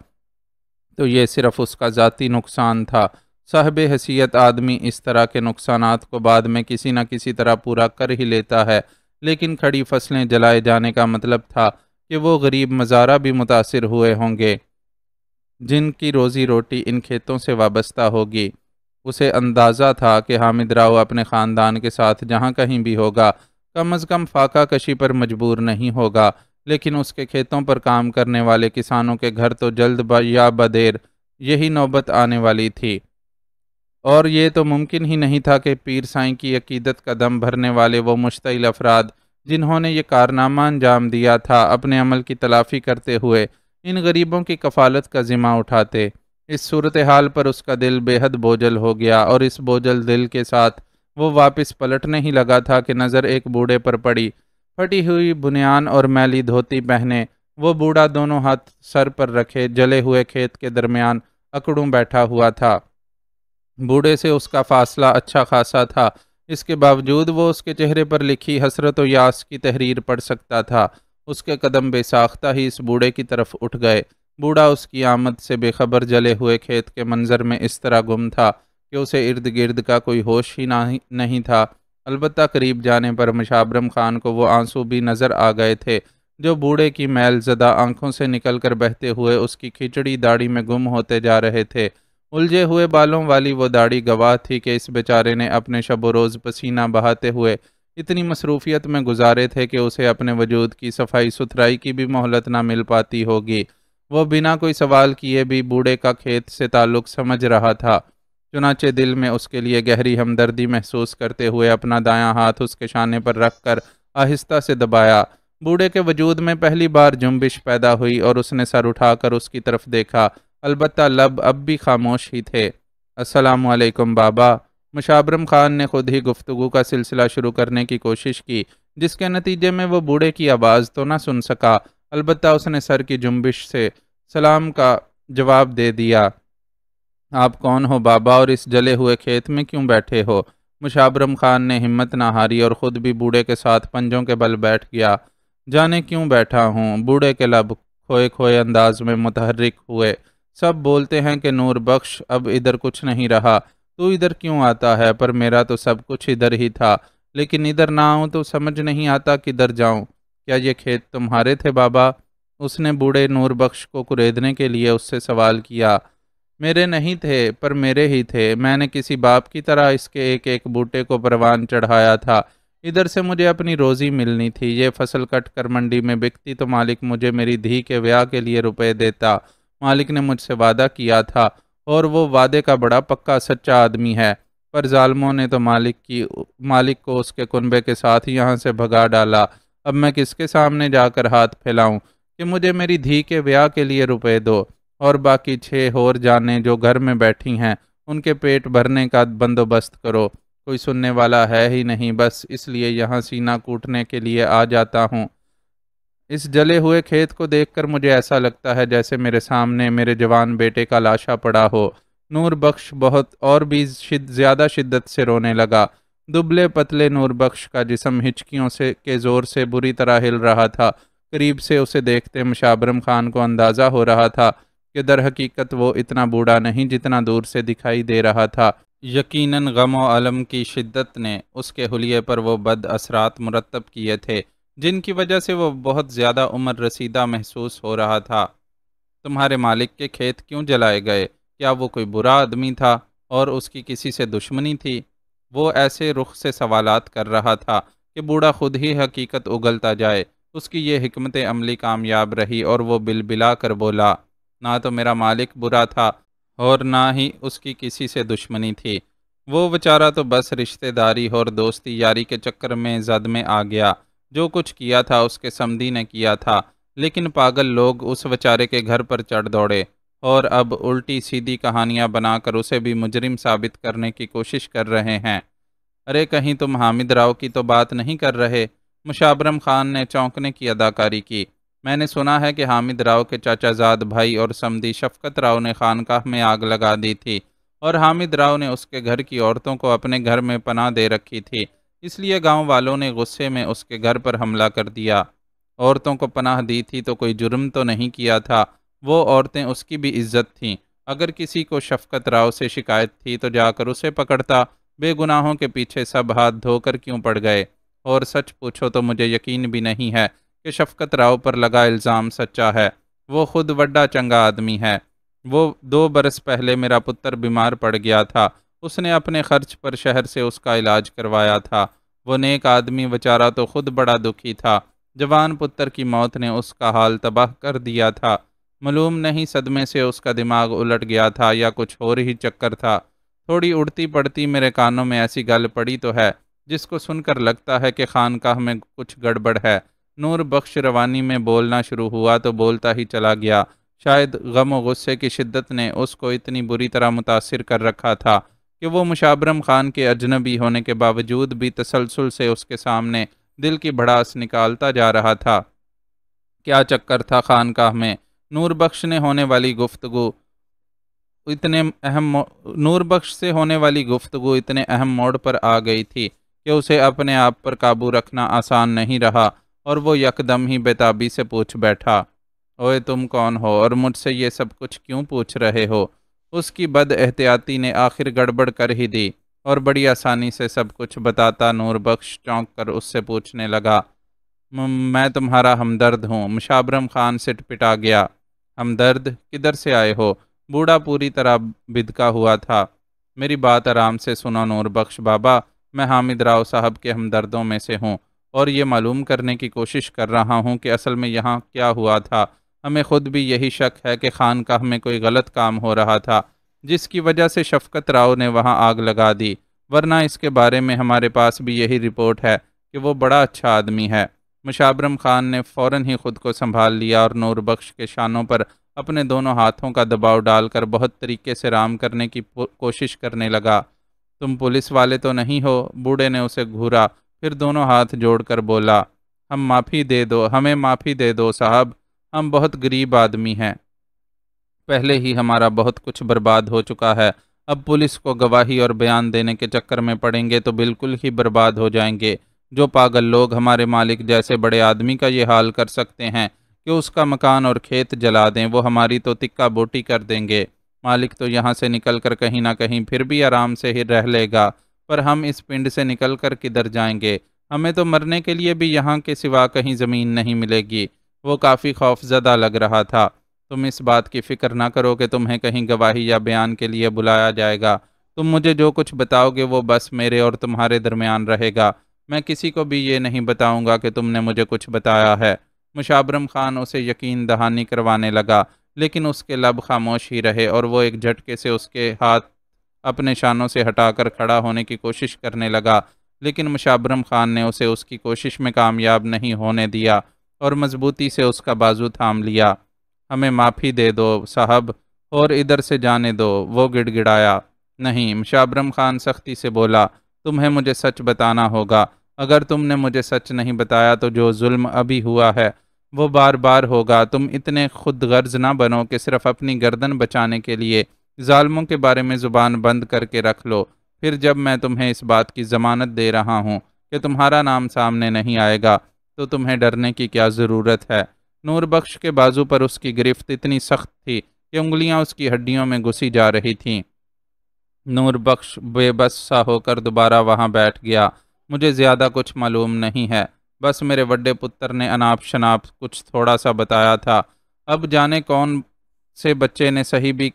تو یہ صرف اس کا ذاتی نقصان تھا۔ صاحب حیثیت آدمی اس طرح کے نقصانات کو بعد میں کسی نہ کسی طرح پورا کر ہی لیتا ہے، لیکن کھڑی فصلیں جلائے جانے کا مطلب تھا کہ وہ غریب مزارع بھی متاثر ہوئے ہوں گے جن کی روزی روٹی ان کھیتوں سے وابستہ ہوگی۔ اسے اندازہ تھا کہ حامد راؤ اپنے خاندان کے ساتھ جہاں کہیں بھی ہوگا کم از کم فاقہ کشی پر مجبور نہیں ہوگا، لیکن اس کے کھیتوں پر کام کرنے والے کسانوں کے گھر تو جلد یا بدیر یہی نوبت آنے والی تھی۔ اور یہ تو ممکن ہی نہیں تھا کہ پیر سائیں کی عقیدت کا دم بھرنے والے وہ مشتعل افراد جنہوں نے یہ کارنامہ انجام دیا تھا اپنے عمل کی تلافی کرتے ہوئے ان غریبوں کی کفالت کا ذمہ اٹھاتے۔ اس صورتحال پر اس کا دل بے حد بوجھل ہو گیا، اور اس بوجھل دل کے ساتھ وہ واپس پلٹنے ہی لگا تھا کہ نظر ایک بوڑھے پر پڑی۔ پھٹی ہوئی بنیان اور میلی دھوتی پہنے وہ بوڑھا دونوں ہاتھ سر پر رکھے جلے ہوئے کھیت کے درمیان اکڑوں بیٹھا ہوا تھا۔ بوڑھے سے اس کا فاصلہ اچھا خاصا تھا، اس کے باوجود وہ اس کے چہرے پر لکھی حسرت و یاس کی تحریر پڑھ سکتا تھا۔ اس کے قدم بے ساختہ ہی اس بوڑھے کی طرف اٹھ گئے۔ بوڑھا اس کی آمد سے بے خبر جلے ہوئے کھیت کے منظر میں اس طرح گم تھا کہ اسے ارد گرد کا کوئی ہوش ہی نہیں تھا۔ البتہ قریب جانے پر مشابرم خان کو وہ آنسو بھی نظر آ گئے تھے جو بوڑھے کی میل زدہ آنکھوں سے نکل کر بہتے ہوئے اس کی کھچڑی داڑھی میں گم ہوتے جا رہے تھے۔ الجھے ہوئے بالوں والی وہ داڑھی گواہ تھی کہ اس بیچارے نے اپنے شب و روز پسینہ بہاتے ہوئے اتنی مصروفیت میں گزارے تھے کہ اسے اپنے وجود کی صفائی ستھرائی کی بھی مہلت نہ مل پاتی ہوگی۔ وہ بنا کوئی سوال کیے بھی بوڑھے کا کھیت سے تعلق سمجھ رہا تھا، چنانچہ دل میں اس کے لیے گہری ہمدردی محسوس کرتے ہوئے اپنا دایاں ہاتھ اس کے شانے پر رکھ کر آہستہ سے دبایا۔ بوڑھے کے وجود میں پہلی بار جنبش پیدا ہوئی اور اس نے سر اٹھا کر اس کی طرف دیکھا، البتہ لب اب بھی خاموش ہی تھے۔ السلام علیکم بابا، مشابرم خان نے خود ہی گفتگو کا سلسلہ شروع کرنے کی کوشش کی، جس کے نتیجے میں وہ بوڑھے کی آواز تو نہ سن سکا، البتہ اس نے سر کی جنبش سے سلام کا جواب دے دیا۔ آپ کون ہو بابا، اور اس جلے ہوئے کھیت میں کیوں بیٹھے ہو؟ مشابرم خان نے ہمت نہ ہاری اور خود بھی بوڑھے کے ساتھ پنجوں کے بل بیٹھ گیا۔ جانے کیوں بیٹھا ہوں؟ بوڑھے کے لب کھوئے کھوئے انداز میں متحرک ہوئے۔ سب بولتے ہیں کہ نور بخش اب ادھر کچھ نہیں رہا، تو ادھر کیوں آتا ہے؟ پر میرا تو سب کچھ ادھر ہی تھا، لیکن ادھر نہ آؤں تو سمجھ نہیں آتا کدھر جاؤں۔ کیا یہ کھیت تمہارے تھے بابا؟ اس نے بوڑھے نور بخش کو کریدنے کے لیے اس سے سوال کیا۔ میرے نہیں تھے، پر میرے ہی تھے۔ میں نے کسی باپ کی طرح اس کے ایک ایک بوٹے کو پروان چڑھایا تھا۔ ادھر سے مجھے اپنی روزی ملنی تھی۔ یہ فصل کٹ کر منڈی میں بکتی تو مالک مجھے میری دھی کے بیاہ کے لیے روپے دیتا۔ مالک نے مجھ سے وعدہ کیا تھا، اور وہ وعدے کا بڑا پکا سچا آدمی ہے، پر ظالموں نے تو مالک کو اس کے کنبے کے ساتھ یہاں سے بھگا ڈالا۔ اب میں کس کے سامنے جا کر ہاتھ پھیلاؤں کہ مجھے میری دھی کے بیاہ کے لیے روپے دو، اور باقی 6 اور جانیں جو گھر میں بیٹھی ہیں ان کے پیٹ بھرنے کا بندوبست کرو۔ کوئی سننے والا ہے ہی نہیں، بس اس لیے یہاں سینہ کوٹنے کے لیے آ جاتا ہوں۔ اس جلے ہوئے کھیت کو دیکھ کر مجھے ایسا لگتا ہے جیسے میرے سامنے میرے جوان بیٹے کا لاشا پڑا ہو۔ نور بخش بہت اور بھی زیادہ شدت سے رونے لگا۔ دبلے پتلے نور بخش کا جسم ہچکیوں کے زور سے بری طرح ہل رہا تھا۔ قریب سے اسے دیکھتے مشابرم خان کو اندازہ ہو رہا تھا کہ در حقیقت وہ اتنا بوڑھا نہیں جتنا دور سے دکھائی دے رہا تھا۔ یقیناً غم و الم کی شدت نے اس کے حلیے پر وہ بد اثرات مرتب کیے تھے جن کی وجہ سے وہ بہت زیادہ عمر رسیدہ محسوس ہو رہا تھا۔ تمہارے مالک کے کھیت کیوں جلائے گئے؟ کیا وہ کوئی برا آدمی تھا اور اس کی کسی سے دشمنی تھی؟ وہ ایسے رخ سے سوالات کر رہا تھا کہ بوڑھا خود ہی حقیقت اگلتا جائے۔ اس کی یہ حکمت عملی کامیاب رہی اور وہ بلبلا کر بولا، نہ تو میرا مالک برا تھا اور نہ ہی اس کی کسی سے دشمنی تھی۔ وہ بیچارہ تو بس رشتہ داری اور دوستی یاری کے چکر میں زد میں آ گیا۔ جو کچھ کیا تھا اس کے سمدھی نے کیا تھا، لیکن پاگل لوگ اس بیچارے کے گھر پر چڑھ دوڑے اور اب الٹی سیدھی کہانیاں بنا کر اسے بھی مجرم ثابت کرنے کی کوشش کر رہے ہیں۔ ارے کہیں تم حامد راؤ کی تو بات نہیں کر رہے؟ مشابرم خان نے چونکنے کی اداکاری کی۔ میں نے سنا ہے کہ حامد راؤ کے چاچا زاد بھائی اور سمدھی شفقت راؤ نے خانقاہ میں آگ لگا دی تھی، اور حامد راؤ نے اس کے گھر کی عورتوں کو اپنے گھر میں پناہ دے رکھی تھی، اس لیے گاؤں والوں نے غصے میں اس کے گھر پر حملہ کر دیا۔ عورتوں کو پناہ دی تھی تو کوئی جرم تو نہیں کیا تھا، وہ عورتیں اس کی بھی عزت تھیں۔ اگر کسی کو شفقت راؤ سے شکایت تھی تو جا کر اسے پکڑتا۔ بے گناہوں کے پیچھے سب ہاتھ دھو کر کیوں پڑ گئے؟ اور سچ پوچھو تو مجھے یقین بھی نہیں ہے کہ شفقت راؤ پر لگا الزام سچا ہے۔ وہ خود وڈا چنگا آدمی ہے۔ وہ 2 برس پہلے میرا پتر بیمار پڑ گیا تھا، اس نے اپنے خرچ پر شہر سے اس کا علاج کروایا تھا۔ وہ نیک آدمی بیچارہ تو خود بڑا دکھی تھا۔ جوان پتر کی موت نے اس کا حال تباہ کر دیا تھا۔ معلوم نہیں صدمے سے اس کا دماغ الٹ گیا تھا یا کچھ اور ہی چکر تھا۔ تھوڑی اڑتی پڑتی میرے کانوں میں ایسی گل پڑی تو ہے جس کو سن کر لگتا ہے کہ خانقاہ میں کچھ گڑبڑ ہے۔ نور بخش روانی میں بولنا شروع ہوا تو بولتا ہی چلا گیا۔ شاید غم و غصے کی شدت نے اس کو اتنی بری طرح متاثر کر رکھا تھا کہ وہ مشابرم خان کے اجنبی ہونے کے باوجود بھی تسلسل سے اس کے سامنے دل کی بھڑاس نکالتا جا رہا تھا۔ کیا چکر تھا خانقاہ میں؟ نور بخش سے ہونے والی گفتگو اتنے اہم موڑ پر آ گئی تھی کہ اسے اپنے آپ پر قابو رکھنا آسان نہیں رہا، اور وہ یکدم ہی بےتابی سے پوچھ بیٹھا، اوئے تم کون ہو اور مجھ سے یہ سب کچھ کیوں پوچھ رہے ہو؟ اس کی بد احتیاطی نے آخر گڑبڑ کر ہی دی، اور بڑی آسانی سے سب کچھ بتاتا نور بخش چونک کر اس سے پوچھنے لگا، میں تمہارا ہمدرد ہوں۔ مشابرم خان سٹ پٹا گیا۔ ہمدرد؟ کدھر سے آئے ہو؟ بوڑھا پوری طرح بدکا ہوا تھا۔ میری بات آرام سے سنو نور بخش بابا، میں حامد راؤ صاحب کے ہمدردوں میں سے ہوں، اور یہ معلوم کرنے کی کوشش کر رہا ہوں کہ اصل میں یہاں کیا ہوا تھا۔ ہمیں خود بھی یہی شک ہے کہ خانقاہ میں کوئی غلط کام ہو رہا تھا جس کی وجہ سے شفقت راؤ نے وہاں آگ لگا دی، ورنہ اس کے بارے میں ہمارے پاس بھی یہی رپورٹ ہے کہ وہ بڑا اچھا آدمی ہے۔ مشابرم خان نے فوراً ہی خود کو سنبھال لیا اور نور بخش کے شانوں پر اپنے دونوں ہاتھوں کا دباؤ ڈال کر بہت طریقے سے رام کرنے کی کوشش کرنے لگا۔ تم پولیس والے تو نہیں ہو؟ بوڑھے نے اسے گھورا، پھر دونوں ہاتھ جوڑ کر بولا، ہمیں معافی دے دو صاحب، ہم بہت غریب آدمی ہیں، پہلے ہی ہمارا بہت کچھ برباد ہو چکا ہے، اب پولیس کو گواہی اور بیان دینے کے چکر میں پڑیں گے تو بالکل ہی برباد ہو جائیں گے۔ جو پاگل لوگ ہمارے مالک جیسے بڑے آدمی کا یہ حال کر سکتے ہیں کہ اس کا مکان اور کھیت جلا دیں، وہ ہماری تو تکہ بوٹی کر دیں گے۔ مالک تو یہاں سے نکل کر کہیں نہ کہیں پھر بھی آرام سے ہی رہ لے گا، پر ہم اس پنڈ سے نکل کر کدھر جائیں گے؟ ہمیں تو مرنے کے لیے بھی یہاں کے سوا کہیں زمین نہیں ملے گی۔ وہ کافی خوف زدہ لگ رہا تھا۔ تم اس بات کی فکر نہ کرو کہ تمہیں کہیں گواہی یا بیان کے لیے بلایا جائے گا۔ تم مجھے جو کچھ بتاؤ گے وہ بس میرے اور تمہارے درمیان رہے گا، میں کسی کو بھی یہ نہیں بتاؤں گا کہ تم نے مجھے کچھ بتایا ہے۔ مشابرم خان اسے یقین دہانی کروانے لگا، لیکن اس کے لب خاموش ہی رہے اور وہ ایک جھٹکے سے اس کے ہاتھ اپنے شانوں سے ہٹا کر کھڑا ہونے کی کوشش کرنے لگا، لیکن مشابرم خان نے اسے اس کی کوشش میں کامیاب نہیں ہونے دیا اور مضبوطی سے اس کا بازو تھام لیا۔ ہمیں معافی دے دو صاحب اور ادھر سے جانے دو، وہ گڑ گڑایا۔ نہیں، مشابرم خان سختی سے بولا، تمہیں مجھے سچ بتانا ہوگا، اگر تم نے مجھے سچ نہیں بتایا تو جو ظلم ابھی ہوا ہے وہ بار بار ہوگا۔ تم اتنے خود غرض نہ بنو کہ صرف اپنی گردن بچانے کے لیے ظالموں کے بارے میں زبان بند کر کے رکھ لو، پھر جب میں تمہیں اس بات کی ضمانت دے رہا ہوں کہ تمہارا نام سامنے نہیں آئے گا تو تمہیں ڈرنے کی کیا ضرورت ہے؟ نور بخش کے بازو پر اس کی گرفت اتنی سخت تھی کہ انگلیاں اس کی ہڈیوں میں گھسی جا رہی تھیں۔ نور بخش بے بس سا ہو کر دوبارہ وہاں بیٹھ گیا۔ مجھے زیادہ کچھ معلوم نہیں ہے، بس میرے وڈے پتر نے اناپ شناپ کچھ تھوڑا سا بتایا تھا۔ اب جانے کون سے بچے نے صحیح بھی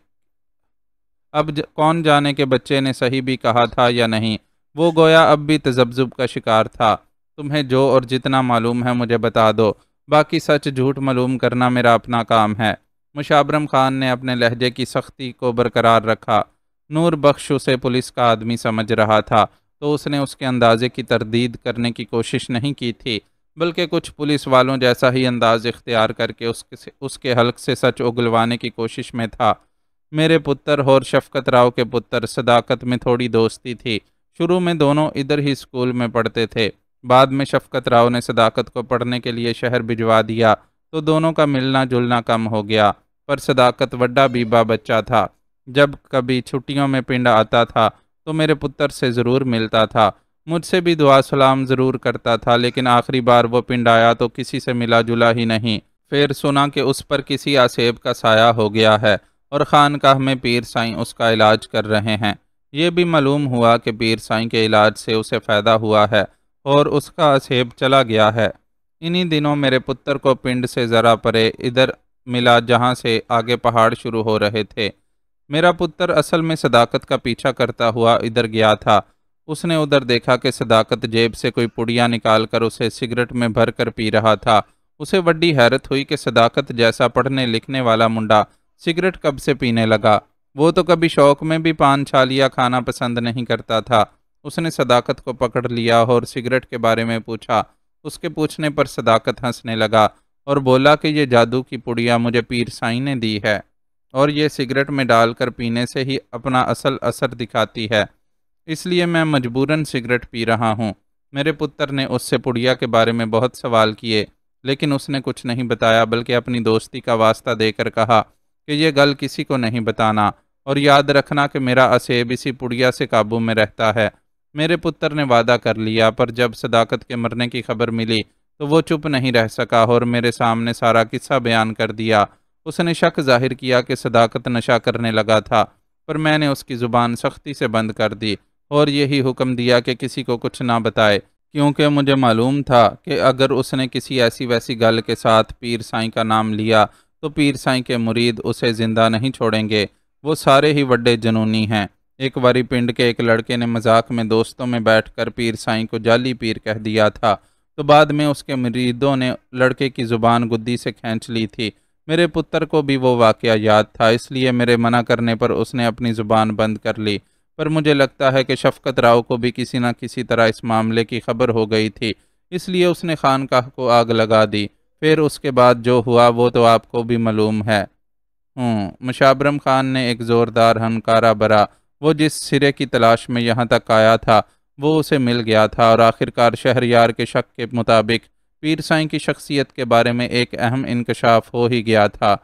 کون جانے کے بچے نے صحیح بھی کہا تھا یا نہیں، وہ گویا اب بھی تذبذب کا شکار تھا۔ تمہیں جو اور جتنا معلوم ہے مجھے بتا دو، باقی سچ جھوٹ معلوم کرنا میرا اپنا کام ہے۔ مشابرم خان نے اپنے لہجے کی سختی کو برقرار رکھا۔ نور بخش اسے پولیس کا آدمی سمجھ رہا تھا تو اس نے اس کے اندازے کی تردید کرنے کی کوشش نہیں کی تھی، بلکہ کچھ پولیس والوں جیسا ہی انداز اختیار کر کے اس کے حلق سے سچ اگلوانے کی کوشش میں تھا۔ میرے پتر اور شفقت راؤ کے پتر صداقت میں تھوڑی دوستی تھی۔ شروع میں دونوں ادھر ہی اسکول میں پڑھتے تھے، بعد میں شفقت راؤ نے صداقت کو پڑھنے کے لیے شہر بھجوا دیا تو دونوں کا ملنا جلنا کم ہو گیا، پر صداقت وڈا بیبا بچہ تھا۔ جب کبھی چھٹیوں میں پنڈ آتا تھا تو میرے پتر سے ضرور ملتا تھا، مجھ سے بھی دعا سلام ضرور کرتا تھا، لیکن آخری بار وہ پنڈ آیا تو کسی سے ملا جلا ہی نہیں۔ پھر سنا کہ اس پر کسی آسیب کا سایہ ہو گیا ہے اور خانقاہ میں پیر سائیں اس کا علاج کر رہے ہیں۔ یہ بھی معلوم ہوا کہ پیر سائیں کے علاج سے اسے فائدہ ہوا ہے اور اس کا آسیب چلا گیا ہے۔ انہی دنوں میرے پتر کو پنڈ سے ذرا پرے ادھر ملا جہاں سے آگے پہاڑ شروع ہو رہے تھے۔ میرا پتر اصل میں صداقت کا پیچھا کرتا ہوا ادھر گیا تھا۔ اس نے ادھر دیکھا کہ صداقت جیب سے کوئی پڑیا نکال کر اسے سگریٹ میں بھر کر پی رہا تھا۔ اسے بڑی حیرت ہوئی کہ صداقت جیسا پڑھنے لکھنے والا منڈا سگریٹ کب سے پینے لگا۔ وہ تو کبھی شوق میں بھی پان چھالیا کھانا پسند نہیں کرتا تھا۔ اس نے صداقت کو پکڑ لیا اور سگریٹ کے بارے میں پوچھا۔ اس کے پوچھنے پر صداقت ہنسنے لگا اور بولا کہ یہ جادو کی پڑیا مجھے پیر سائیں نے دی ہے اور یہ سگریٹ میں ڈال کر پینے سے ہی اپنا اصل اثر دکھاتی ہے، اس لیے میں مجبوراً سگریٹ پی رہا ہوں۔ میرے پتر نے اس سے پڑیا کے بارے میں بہت سوال کیے، لیکن اس نے کچھ نہیں بتایا، بلکہ اپنی دوستی کا واسطہ دے کر کہا کہ یہ گل کسی کو نہیں بتانا اور یاد رکھنا کہ میرا اسیب اسی پڑیا سے قابو میں رہتا ہے۔ میرے پتر نے وعدہ کر لیا، پر جب صداقت کے مرنے کی خبر ملی تو وہ چپ نہیں رہ سکا اور میرے سامنے سارا قصہ بیان کر دیا۔ اس نے شک ظاہر کیا کہ صداقت نشہ کرنے لگا تھا، پر میں نے اس کی زبان سختی سے بند کر دی اور یہی حکم دیا کہ کسی کو کچھ نہ بتائے، کیونکہ مجھے معلوم تھا کہ اگر اس نے کسی ایسی ویسی گل کے ساتھ پیر سائیں کا نام لیا تو پیر سائیں کے مرید اسے زندہ نہیں چھوڑیں گے۔ وہ سارے ہی وڈے جنونی ہیں۔ ایک واری پنڈ کے ایک لڑکے نے مذاق میں دوستوں میں بیٹھ کر پیر سائیں کو جعلی پیر کہہ دیا تھا، تو بعد میں اس کے مریدوں نے لڑکے کی زبان گدی سے کھینچ لی تھی۔ میرے پتر کو بھی وہ واقعہ یاد تھا، اس لیے میرے منع کرنے پر اس نے اپنی زبان بند کر لی، پر مجھے لگتا ہے کہ شفقت راؤ کو بھی کسی نہ کسی طرح اس معاملے کی خبر ہو گئی تھی، اس لیے اس نے خانقاہ کو آگ لگا دی۔ پھر اس کے بعد جو ہوا وہ تو آپ کو بھی معلوم ہے۔ مشابرم خان نے ایک زوردار ہنکارہ بھرا وہ جس سرے کی تلاش میں یہاں تک آیا تھا وہ اسے مل گیا تھا، اور آخرکار شہریار کے شک کے مطابق پیر سائیں کی شخصیت کے بارے میں ایک اہم انکشاف ہو ہی گیا تھا۔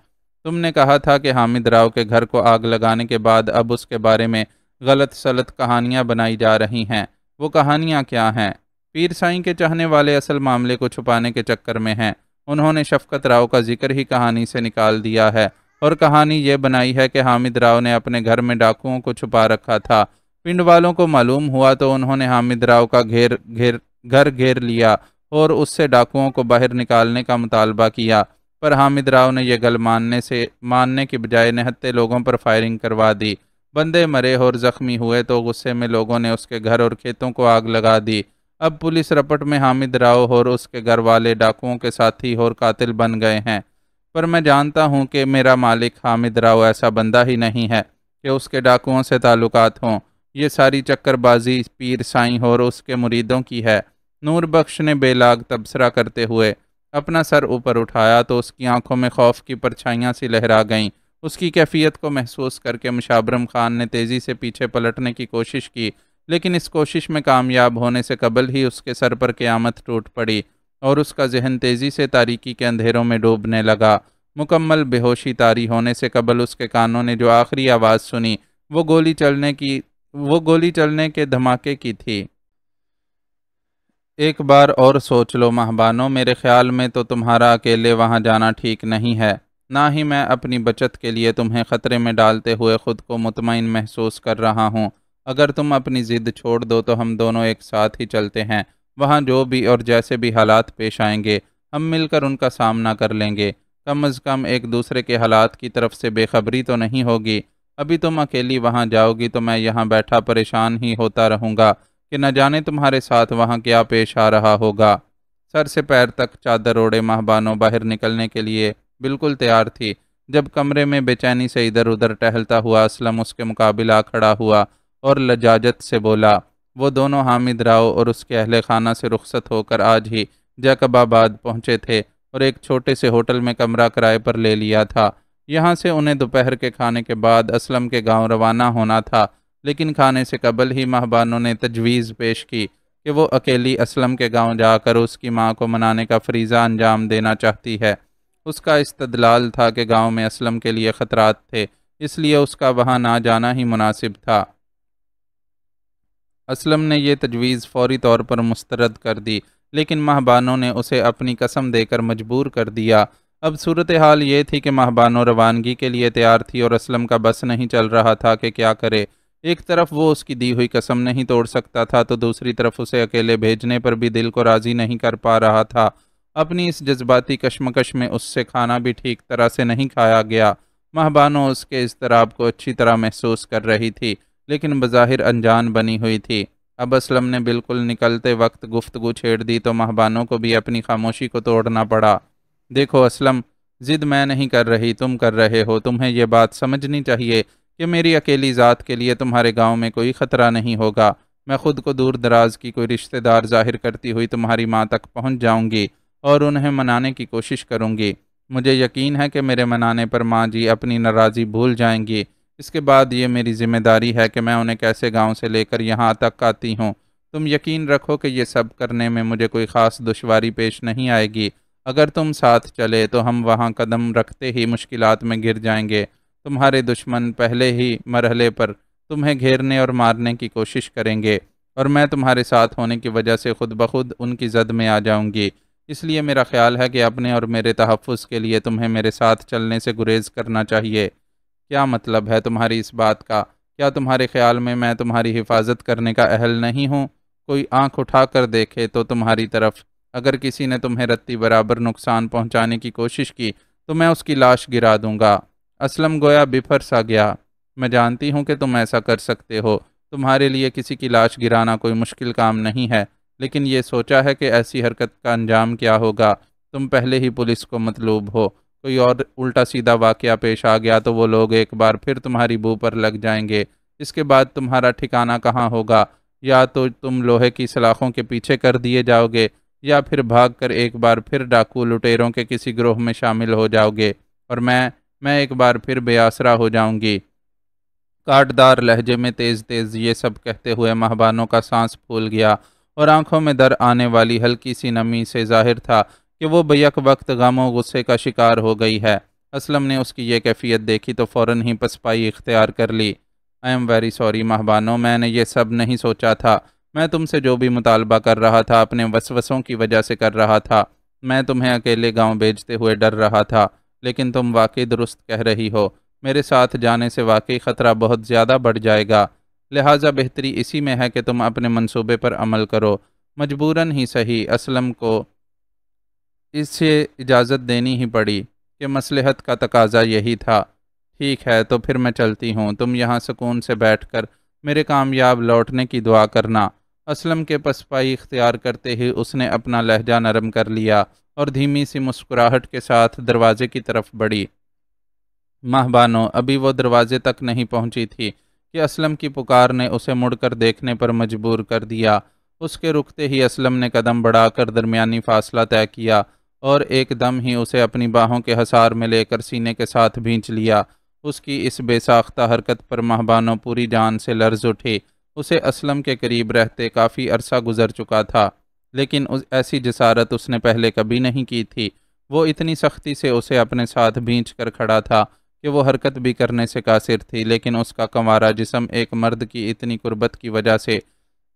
تم نے کہا تھا کہ حامد راؤ کے گھر کو آگ لگانے کے بعد اب اس کے بارے میں غلط سلط کہانیاں بنائی جا رہی ہیں۔ وہ کہانیاں کیا ہیں؟ پیر سائیں کے چاہنے والے اصل معاملے کو چھپانے کے چکر میں ہیں۔ انہوں نے شفقت راؤ کا ذکر ہی کہانی سے نکال دیا ہے، اور کہانی یہ بنائی ہے کہ حامد راؤ نے اپنے گھر میں ڈاکوؤں کو چھپا رکھا تھا۔ پنڈ والوں کو معلوم ہوا تو انہوں نے حامد راؤ کا گھر گھیر لیا اور اس سے ڈاکوؤں کو باہر نکالنے کا مطالبہ کیا، پر حامد راؤ نے یہ گل ماننے کی بجائے نہتے لوگوں پر فائرنگ کروا دی۔ بندے مرے اور زخمی ہوئے تو غصے میں لوگوں نے اس کے گھر اور کھیتوں کو آگ لگا دی۔ اب پولیس رپٹ میں حامد راؤ اور اس کے گھر والے ڈاکوؤں کے ساتھی اور قاتل بن گئے ہیں، پر میں جانتا ہوں کہ میرا مالک حامد راؤ ایسا بندہ ہی نہیں ہے کہ اس کے ڈاکوؤں سے تعلقات ہوں۔ یہ ساری چکر بازی پیر سائیں اور اس کے مریدوں کی ہے۔ نور بخش نے بے لاگ تبصرہ کرتے ہوئے اپنا سر اوپر اٹھایا تو اس کی آنکھوں میں خوف کی پرچھائیاں سی لہرا گئیں۔ اس کی کیفیت کو محسوس کر کے مشابرم خان نے تیزی سے پیچھے پلٹنے کی کوشش کی، لیکن اس کوشش میں کامیاب ہونے سے قبل ہی اس کے سر پر قیامت ٹوٹ پڑی اور اس کا ذہن تیزی سے تاریکی کے اندھیروں میں ڈوبنے لگا۔ مکمل بے ہوشی طاری ہونے سے قبل اس کے کانوں نے جو آخری آواز سنی وہ گولی چلنے کے دھماکے کی تھی۔ ایک بار اور سوچ لو مہبانو، میرے خیال میں تو تمہارا اکیلے وہاں جانا ٹھیک نہیں ہے، نہ ہی میں اپنی بچت کے لیے تمہیں خطرے میں ڈالتے ہوئے خود کو مطمئن محسوس کر رہا ہوں۔ اگر تم اپنی ضد چھوڑ دو تو ہم دونوں ایک ساتھ ہی چلتے ہیں، وہاں جو بھی اور جیسے بھی حالات پیش آئیں گے ہم مل کر ان کا سامنا کر لیں گے۔ کم از کم ایک دوسرے کے حالات کی طرف سے بے خبری تو نہیں ہوگی۔ ابھی تم اکیلی وہاں جاؤ گی تو میں یہاں بیٹھا پریشان ہی ہوتا رہوں گا کہ نہ جانے تمہارے ساتھ وہاں کیا پیش آ رہا ہوگا۔ سر سے پیر تک چادر اوڑے مہبانو باہر نکلنے کے لیے بالکل تیار تھی، جب کمرے میں بے چینی سے ادھر ادھر ٹہلتا ہوا اسلم اس کے مقابل آ کھڑا ہوا اور لجاجت سے بولا۔ وہ دونوں حامد راؤ اور اس کے اہل خانہ سے رخصت ہو کر آج ہی جیکب آباد پہنچے تھے اور ایک چھوٹے سے ہوٹل میں کمرہ کرائے پر لے لیا تھا۔ یہاں سے انہیں دوپہر کے کھانے کے بعد اسلم کے گاؤں روانہ ہونا تھا، لیکن کھانے سے قبل ہی مہبانوں نے تجویز پیش کی کہ وہ اکیلی اسلم کے گاؤں جا کر اس کی ماں کو منانے کا فریضہ انجام دینا چاہتی ہے۔ اس کا استدلال تھا کہ گاؤں میں اسلم کے لیے خطرات تھے، اس لیے اس کا وہاں نہ جانا ہی مناسب تھا۔ اسلم نے یہ تجویز فوری طور پر مسترد کر دی، لیکن مہبانوں نے اسے اپنی قسم دے کر مجبور کر دیا۔ اب صورتحال یہ تھی کہ مہبانوں روانگی کے لیے تیار تھی اور اسلم کا بس نہیں چل رہا تھا کہ کیا کرے۔ ایک طرف وہ اس کی دی ہوئی قسم نہیں توڑ سکتا تھا تو دوسری طرف اسے اکیلے بھیجنے پر بھی دل کو راضی نہیں کر پا رہا تھا۔ اپنی اس جذباتی کشمکش میں اس سے کھانا بھی ٹھیک طرح سے نہیں کھایا گیا۔ مہبانوں اس کے اضطراب کو اچھی طرح محسوس کر رہی تھی، لیکن بظاہر انجان بنی ہوئی تھی۔ اب اسلم نے بالکل نکلتے وقت گفتگو چھیڑ دی تو مہبانوں کو بھی اپنی خاموشی کو توڑنا پڑا۔ دیکھو اسلم، ضد میں نہیں کر رہی، تم کر رہے ہو۔ تمہیں یہ بات سمجھنی چاہیے کہ میری اکیلی ذات کے لیے تمہارے گاؤں میں کوئی خطرہ نہیں ہوگا۔ میں خود کو دور دراز کی کوئی رشتہ دار ظاہر کرتی ہوئی تمہاری ماں تک پہنچ جاؤں گی اور انہیں منانے کی کوشش کروں گی۔ مجھے یقین ہے کہ میرے منانے پر ماں جی اپنی ناراضی بھول جائیں گی۔ اس کے بعد یہ میری ذمہ داری ہے کہ میں انہیں کیسے گاؤں سے لے کر یہاں تک آتی ہوں۔ تم یقین رکھو کہ یہ سب کرنے میں مجھے کوئی خاص دشواری پیش نہیں آئے گی۔ اگر تم ساتھ چلے تو ہم وہاں قدم رکھتے ہی مشکلات میں گر جائیں گے۔ تمہارے دشمن پہلے ہی مرحلے پر تمہیں گھیرنے اور مارنے کی کوشش کریں گے، اور میں تمہارے ساتھ ہونے کی وجہ سے خود بخود ان کی زد میں آ جاؤں گی۔ اس لیے میرا خیال ہے کہ اپنے اور میرے تحفظ کے لیے تمہیں میرے ساتھ چلنے سے گریز کرنا چاہیے۔ کیا مطلب ہے تمہاری اس بات کا؟ کیا تمہارے خیال میں تمہاری حفاظت کرنے کا اہل نہیں ہوں؟ کوئی آنکھ اٹھا کر دیکھے تو تمہاری طرف، اگر کسی نے تمہیں رتی برابر نقصان پہنچانے کی کوشش کی تو میں اس کی لاش گرا دوں گا۔ اسلم گویا بفر سا گیا۔ میں جانتی ہوں کہ تم ایسا کر سکتے ہو، تمہارے لیے کسی کی لاش گرانا کوئی مشکل کام نہیں ہے، لیکن یہ سوچا ہے کہ ایسی حرکت کا انجام کیا ہوگا؟ تم پہلے ہی پولیس کو مطلوب ہو، کوئی اور الٹا سیدھا واقعہ پیش آ گیا تو وہ لوگ ایک بار پھر تمہاری بو پر لگ جائیں گے۔ اس کے بعد تمہارا ٹھکانہ کہاں ہوگا؟ یا تو تم لوہے کی سلاخوں کے پیچھے کر دیے جاؤ گے، یا پھر بھاگ کر ایک بار پھر ڈاکو لٹیروں کے کسی گروہ میں شامل ہو جاؤ گے، اور میں ایک بار پھر بے آسرا ہو جاؤں گی۔ کاٹدار لہجے میں تیز تیز یہ سب کہتے ہوئے ماہبانو کا سانس پھول گیا اور آنکھوں میں در آنے والی ہلکی سی نمی سے ظاہر تھا کہ وہ بیک وقت غم و غصے کا شکار ہو گئی ہے۔ اسلم نے اس کی یہ کیفیت دیکھی تو فوراً ہی پسپائی اختیار کر لی۔ آئی ایم ویری سوری ماہبانو، میں نے یہ سب نہیں سوچا تھا۔ میں تم سے جو بھی مطالبہ کر رہا تھا اپنے وسوسوں کی وجہ سے کر رہا تھا۔ میں تمہیں اکیلے گاؤں بھیجتے ہوئے ڈر رہا تھا، لیکن تم واقعی درست کہہ رہی ہو۔ میرے ساتھ جانے سے واقعی خطرہ بہت زیادہ بڑھ جائے گا، لہٰذا بہتری اسی میں ہے کہ تم اپنے منصوبے پر عمل کرو۔ مجبوراً ہی صحیح، اسلم کو اس سے اجازت دینی ہی پڑی کہ مصلحت کا تقاضا یہی تھا۔ ٹھیک ہے، تو پھر میں چلتی ہوں، تم یہاں سکون سے بیٹھ کر میرے کامیاب لوٹنے کی دعا کرنا۔ اسلم کے پسپائی اختیار کرتے ہی اس نے اپنا لہجہ نرم کر لیا اور دھیمی سی مسکراہٹ کے ساتھ دروازے کی طرف بڑھی۔ ماہبانو ابھی وہ دروازے تک نہیں پہنچی تھی کہ اسلم کی پکار نے اسے مڑ کر دیکھنے پر مجبور کر دیا۔ اس کے رکتے ہی اسلم نے قدم بڑھا کر درمیانی فاصلہ طے کیا اور ایک دم ہی اسے اپنی باہوں کے حصار میں لے کر سینے کے ساتھ بھینچ لیا۔ اس کی اس بے ساختہ حرکت پر ماہبانو پوری جان سے لرز اٹھی۔ اسے اسلم کے قریب رہتے کافی عرصہ گزر چکا تھا، لیکن ایسی جسارت اس نے پہلے کبھی نہیں کی تھی۔ وہ اتنی سختی سے اسے اپنے ساتھ بھینچ کر کھڑا تھا کہ وہ حرکت بھی کرنے سے قاصر تھی، لیکن اس کا کنوارا جسم ایک مرد کی اتنی قربت کی وجہ سے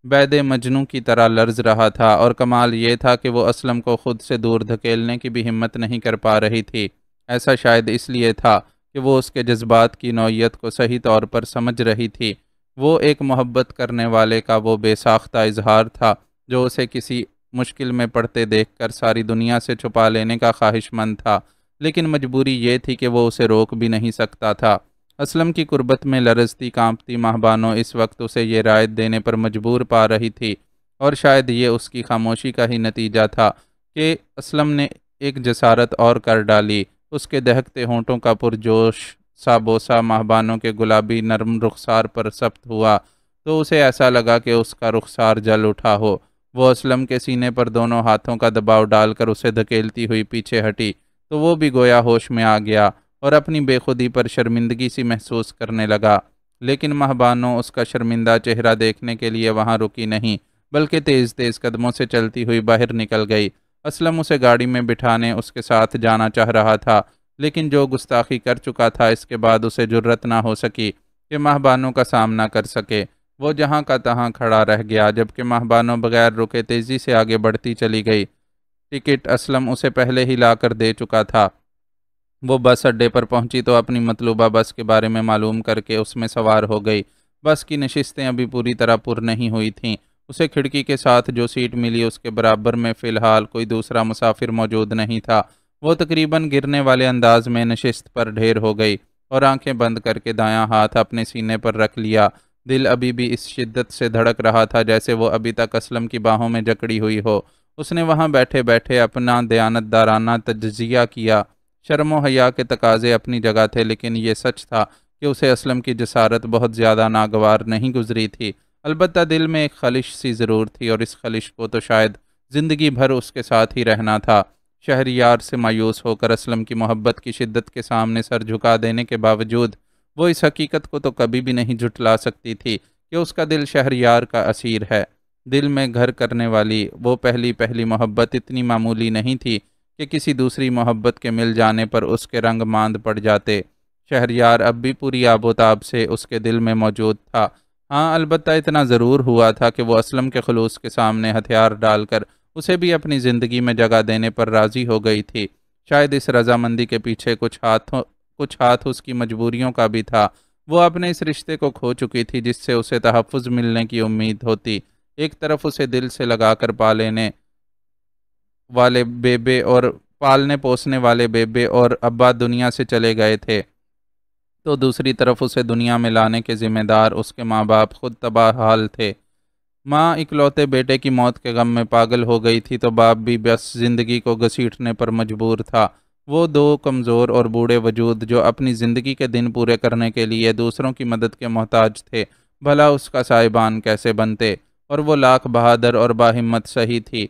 بید مجنوں کی طرح لرز رہا تھا، اور کمال یہ تھا کہ وہ اسلم کو خود سے دور دھکیلنے کی بھی ہمت نہیں کر پا رہی تھی۔ ایسا شاید اس لیے تھا کہ وہ اس کے جذبات کی نوعیت کو صحیح طور پر سمجھ رہی تھی۔ وہ ایک محبت کرنے والے کا وہ بے ساختہ اظہار تھا جو اسے کسی مشکل میں پڑتے دیکھ کر ساری دنیا سے چھپا لینے کا خواہش مند تھا، لیکن مجبوری یہ تھی کہ وہ اسے روک بھی نہیں سکتا تھا۔ اسلم کی قربت میں لرزتی کانپتی ماہبانو اس وقت اسے یہ رعایت دینے پر مجبور پا رہی تھی، اور شاید یہ اس کی خاموشی کا ہی نتیجہ تھا کہ اسلم نے ایک جسارت اور کر ڈالی۔ اس کے دہکتے ہونٹوں کا پرجوش سا بوسہ ماہبانو کے گلابی نرم رخسار پر ثبت ہوا تو اسے ایسا لگا کہ اس کا رخسار جل اٹھا ہو۔ وہ اسلم کے سینے پر دونوں ہاتھوں کا دباؤ ڈال کر اسے دھکیلتی ہوئی پیچھے ہٹی تو وہ بھی گویا ہوش میں آ گیا اور اپنی بے خودی پر شرمندگی سی محسوس کرنے لگا، لیکن ماہبانو اس کا شرمندہ چہرہ دیکھنے کے لیے وہاں رکی نہیں، بلکہ تیز تیز قدموں سے چلتی ہوئی باہر نکل گئی۔ اسلم اسے گاڑی میں بٹھانے اس کے ساتھ جانا چاہ رہا تھا، لیکن جو گستاخی کر چکا تھا اس کے بعد اسے جرأت نہ ہو سکی کہ ماہبانو کا سامنا کر سکے۔ وہ جہاں کا تہاں کھڑا رہ گیا، جبکہ ماہبانو بغیر رکے تیزی سے آگے بڑھتی چلی گئی۔ ٹکٹ اسلم اسے پہلے ہی لا کر دے چکا تھا۔ وہ بس اڈے پر پہنچی تو اپنی مطلوبہ بس کے بارے میں معلوم کر کے اس میں سوار ہو گئی۔ بس کی نشستیں ابھی پوری طرح پر نہیں ہوئی تھیں۔ اسے کھڑکی کے ساتھ جو سیٹ ملی اس کے برابر میں فی الحال کوئی دوسرا مسافر موجود نہیں تھا۔ وہ تقریباً گرنے والے انداز میں نشست پر ڈھیر ہو گئی اور آنکھیں بند کر کے دایاں ہاتھ اپنے سینے پر رکھ لیا۔ دل ابھی بھی اس شدت سے دھڑک رہا تھا جیسے وہ ابھی تک اسلم کی باہوں میں جکڑی ہوئی ہو۔ اس نے وہاں بیٹھے بیٹھے اپنا دیانتدارانہ تجزیہ کیا۔ شرم و حیا کے تقاضے اپنی جگہ تھے، لیکن یہ سچ تھا کہ اسے اسلم کی جسارت بہت زیادہ ناگوار نہیں گزری تھی۔ البتہ دل میں ایک خلش سی ضرور تھی، اور اس خلش کو تو شاید زندگی بھر اس کے ساتھ ہی رہنا تھا۔ شہریار سے مایوس ہو کر اسلم کی محبت کی شدت کے سامنے سر جھکا دینے کے باوجود وہ اس حقیقت کو تو کبھی بھی نہیں جھٹلا سکتی تھی کہ اس کا دل شہریار کا اسیر ہے۔ دل میں گھر کرنے والی وہ پہلی محبت اتنی معمولی نہیں تھی کہ کسی دوسری محبت کے مل جانے پر اس کے رنگ ماند پڑ جاتے۔ شہریار اب بھی پوری آب و تاب سے اس کے دل میں موجود تھا۔ ہاں، البتہ اتنا ضرور ہوا تھا کہ وہ اسلم کے خلوص کے سامنے ہتھیار ڈال کر اسے بھی اپنی زندگی میں جگہ دینے پر راضی ہو گئی تھی۔ شاید اس رضامندی کے پیچھے کچھ ہاتھ اس کی مجبوریوں کا بھی تھا۔ وہ اپنے اس رشتے کو کھو چکی تھی جس سے اسے تحفظ ملنے کی امید ہوتی۔ ایک طرف اسے دل سے لگا کر پالنے پالنے پوسنے والے بیبے اور ابا دنیا سے چلے گئے تھے، تو دوسری طرف اسے دنیا میں لانے کے ذمہ دار اس کے ماں باپ خود تباہ حال تھے۔ ماں اکلوتے بیٹے کی موت کے غم میں پاگل ہو گئی تھی تو باپ بھی بس زندگی کو گھسیٹنے پر مجبور تھا۔ وہ دو کمزور اور بوڑھے وجود جو اپنی زندگی کے دن پورے کرنے کے لیے دوسروں کی مدد کے محتاج تھے، بھلا اس کا سائبان کیسے بنتے؟ اور وہ لاکھ بہادر اور باہمت سہی تھی،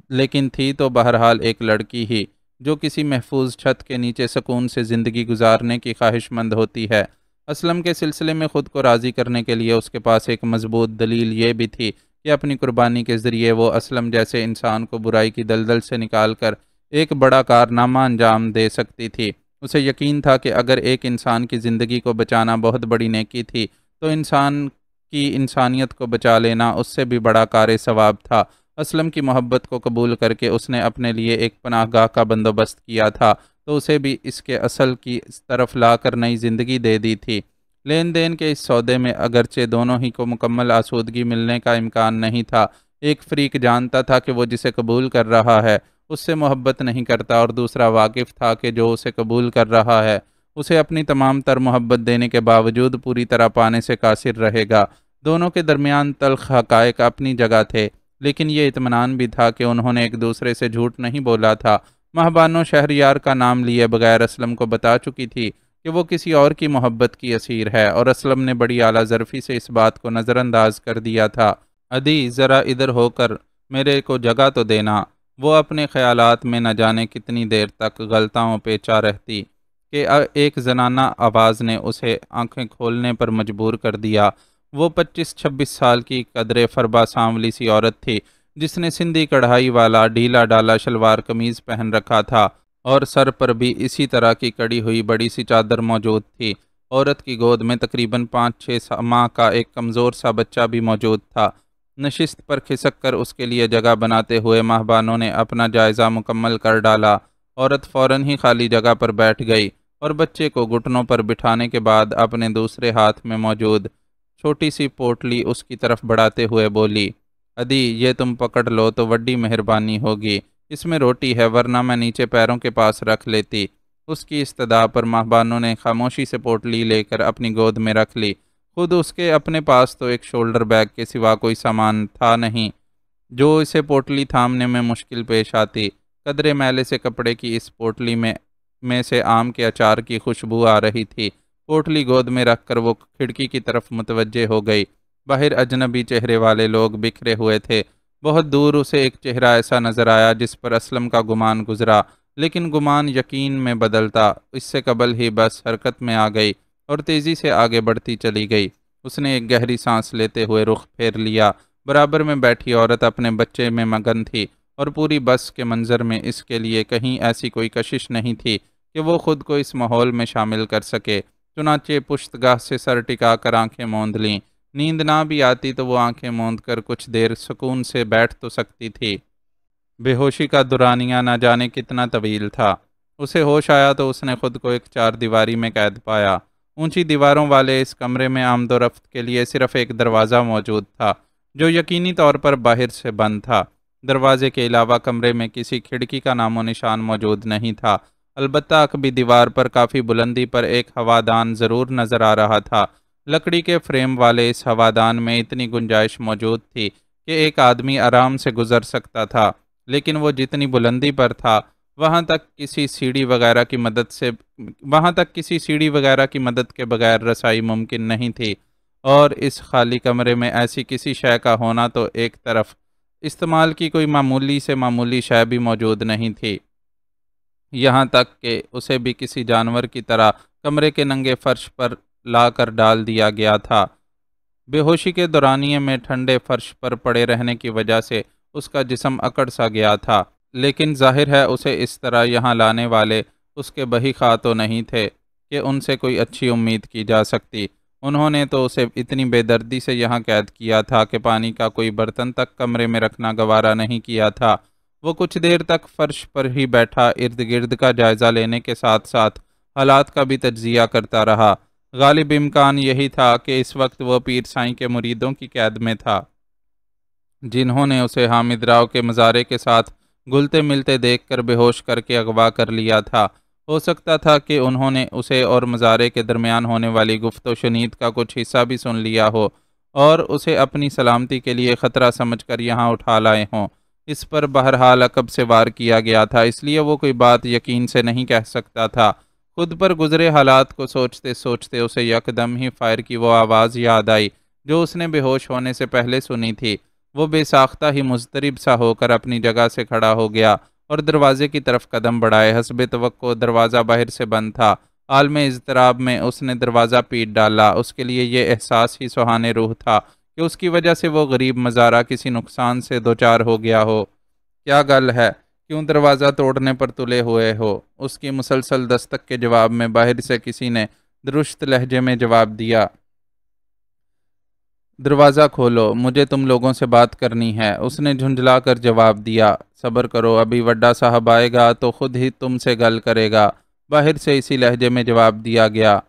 لیکن تھی تو بہرحال ایک لڑکی ہی جو کسی محفوظ چھت کے نیچے سکون سے زندگی گزارنے کی خواہش مند ہوتی ہے۔ اسلم کے سلسلے میں خود کو راضی کرنے کے لیے اس کے پاس ایک مضبوط دلیل یہ بھی تھی کہ اپنی قربانی کے ذریعے وہ اسلم جیسے انسان کو برائی کی دلدل سے نکال کر ایک بڑا کارنامہ انجام دے سکتی تھی۔ اسے یقین تھا کہ اگر ایک انسان کی زندگی کو بچانا بہت بڑی نیکی تھی تو انسان کی انسانیت کو بچا لینا اس سے بھی بڑا کار ثواب تھا۔ اسلم کی محبت کو قبول کر کے اس نے اپنے لیے ایک پناہ گاہ کا بندوبست کیا تھا تو اسے بھی اس کے اصل کی طرف لا کر نئی زندگی دے دی تھی۔ لین دین کے اس سودے میں اگرچہ دونوں ہی کو مکمل آسودگی ملنے کا امکان نہیں تھا، ایک فریق جانتا تھا کہ وہ جسے قبول کر رہا ہے اس سے محبت نہیں کرتا، اور دوسرا واقف تھا کہ جو اسے قبول کر رہا ہے اسے اپنی تمام تر محبت دینے کے باوجود پوری طرح پانے سے قاصر رہے گا۔ دونوں کے درمیان تلخ حقائق اپنی جگہ تھے، لیکن یہ اطمینان بھی تھا کہ انہوں نے ایک دوسرے سے جھوٹ نہیں بولا تھا۔ ماہبانو شہریار کا نام لیے بغیر اسلم کو بتا چکی تھی کہ وہ کسی اور کی محبت کی اسیر ہے، اور اسلم نے بڑی اعلیٰ ظرفی سے اس بات کو نظر انداز کر دیا تھا۔ ادی ذرا ادھر ہو کر میرے کو جگہ تو دینا۔ وہ اپنے خیالات میں نہ جانے کتنی دیر تک غلطاؤں پیچا رہتی کہ ایک زنانہ آواز نے اسے آنکھیں کھولنے پر مجبور کر دیا۔ وہ 25-26 سال کی قدرے فربا سانولی سی عورت تھی جس نے سندھی کڑھائی والا ڈھیلا ڈالا شلوار قمیض پہن رکھا تھا اور سر پر بھی اسی طرح کی کڑی ہوئی بڑی سی چادر موجود تھی۔ عورت کی گود میں تقریباً 5-6 ماہ کا ایک کمزور سا بچہ بھی موجود تھا۔ نشست پر کھسک کر اس کے لیے جگہ بناتے ہوئے ماہبانوں نے اپنا جائزہ مکمل کر ڈالا۔ عورت فوراً ہی خالی جگہ پر بیٹھ گئی اور بچے کو گھٹنوں پر بٹھانے کے بعد اپنے دوسرے ہاتھ میں موجود چھوٹی سی پوٹلی اس کی طرف بڑھاتے ہوئے بولی، ادی یہ تم پکڑ لو تو وڈی مہربانی ہوگی، اس میں روٹی ہے ورنہ میں نیچے پیروں کے پاس رکھ لیتی۔ اس کی استدعا پر ماہبانوں نے خاموشی سے پوٹلی لے کر اپنی گود میں رکھ لی۔ خود اس کے اپنے پاس تو ایک شولڈر بیگ کے سوا کوئی سامان تھا نہیں جو اسے پوٹلی تھامنے میں مشکل پیش آتی۔ قدرے میلے سے کپڑے کی اس پوٹلی میں سے آم کے اچار کی خوشبو آ رہی تھی۔ پوٹلی گود میں رکھ کر وہ کھڑکی کی طرف متوجہ ہو گئی۔ باہر اجنبی چہرے والے لوگ بکھرے ہوئے تھے۔ بہت دور اسے ایک چہرہ ایسا نظر آیا جس پر اسلم کا گمان گزرا، لیکن گمان یقین میں بدلتا اس سے قبل ہی بس حرکت میں آ گئی اور تیزی سے آگے بڑھتی چلی گئی۔ اس نے ایک گہری سانس لیتے ہوئے رخ پھیر لیا۔ برابر میں بیٹھی عورت اپنے بچے میں مگن تھی اور پوری بس کے منظر میں اس کے لیے کہیں ایسی کوئی کشش نہیں تھی کہ وہ خود کو اس ماحول میں شامل کر سکے۔ چنانچہ پشت گاہ سے سر ٹکا کر آنکھیں موند لیں۔ نیند نہ بھی آتی تو وہ آنکھیں موند کر کچھ دیر سکون سے بیٹھ تو سکتی تھی۔ بے ہوشی کا دورانیہ نہ جانے کتنا طویل تھا۔ اسے ہوش آیا تو اس نے خود کو ایک 4 دیواری میں قید پایا۔ اونچی دیواروں والے اس کمرے میں آمد و رفت کے لیے صرف ایک دروازہ موجود تھا جو یقینی طور پر باہر سے بند تھا۔ دروازے کے علاوہ کمرے میں کسی کھڑکی کا نام و نشان موجود نہیں تھا، البتہ عقبی دیوار پر کافی بلندی پر ایک ہوادان ضرور نظر آ رہا تھا۔ لکڑی کے فریم والے اس ہوادان میں اتنی گنجائش موجود تھی کہ ایک آدمی آرام سے گزر سکتا تھا، لیکن وہ جتنی بلندی پر تھا وہاں تک کسی سیڑھی وغیرہ کی مدد کے بغیر رسائی ممکن نہیں تھی، اور اس خالی کمرے میں ایسی کسی شے کا ہونا تو ایک طرف، استعمال کی کوئی معمولی سے معمولی شے بھی موجود نہیں تھی، یہاں تک کہ اسے بھی کسی جانور کی طرح کمرے کے ننگے فرش پر لا کر ڈال دیا گیا تھا۔ بے ہوشی کے دورانیے میں ٹھنڈے فرش پر پڑے رہنے کی وجہ سے اس کا جسم اکڑ سا گیا تھا، لیکن ظاہر ہے اسے اس طرح یہاں لانے والے اس کے بہی خواہ تو نہیں تھے کہ ان سے کوئی اچھی امید کی جا سکتی۔ انہوں نے تو اسے اتنی بے دردی سے یہاں قید کیا تھا کہ پانی کا کوئی برتن تک کمرے میں رکھنا گوارا نہیں کیا تھا۔ وہ کچھ دیر تک فرش پر ہی بیٹھا ارد گرد کا جائزہ لینے کے ساتھ ساتھ حالات کا بھی تجزیہ کرتا رہا۔ غالب امکان یہی تھا کہ اس وقت وہ پیر سائیں کے مریدوں کی قید میں تھا، جنہوں نے اسے حامد راؤ کے مزارے کے ساتھ گلتے ملتے دیکھ کر بے ہوش کر کے اغوا کر لیا تھا۔ ہو سکتا تھا کہ انہوں نے اسے اور مزارے کے درمیان ہونے والی گفت و شنید کا کچھ حصہ بھی سن لیا ہو اور اسے اپنی سلامتی کے لیے خطرہ سمجھ کر یہاں اٹھا لائے ہوں۔ اس پر بہرحال عقب سے وار کیا گیا تھا، اس لیے وہ کوئی بات یقین سے نہیں کہہ سکتا تھا۔ خود پر گزرے حالات کو سوچتے سوچتے اسے یکدم ہی فائر کی وہ آواز یاد آئی جو اس نے بے ہوش ہونے سے پہلے سنی تھی۔ وہ بے ساختہ ہی مضطرب سا ہو کر اپنی جگہ سے کھڑا ہو گیا اور دروازے کی طرف قدم بڑھائے۔ حسب توقع دروازہ باہر سے بند تھا عالم اضطراب میں اس نے دروازہ پیٹ ڈالا۔ اس کے لیے یہ احساس ہی سہانے روح تھا کہ اس کی وجہ سے وہ غریب مزارع کسی نقصان سے دوچار ہو گیا ہو۔ کیا گل ہے، کیوں دروازہ توڑنے پر تلے ہوئے ہو؟ اس کی مسلسل دستک کے جواب میں باہر سے کسی نے درست لہجے میں جواب دیا، دروازہ کھولو، مجھے تم لوگوں سے بات کرنی ہے۔ اس نے جھنجھلا کر جواب دیا، صبر کرو، ابھی وڈا صاحب آئے گا تو خود ہی تم سے گل کرے گا۔ باہر سے اسی لہجے میں جواب دیا گیا،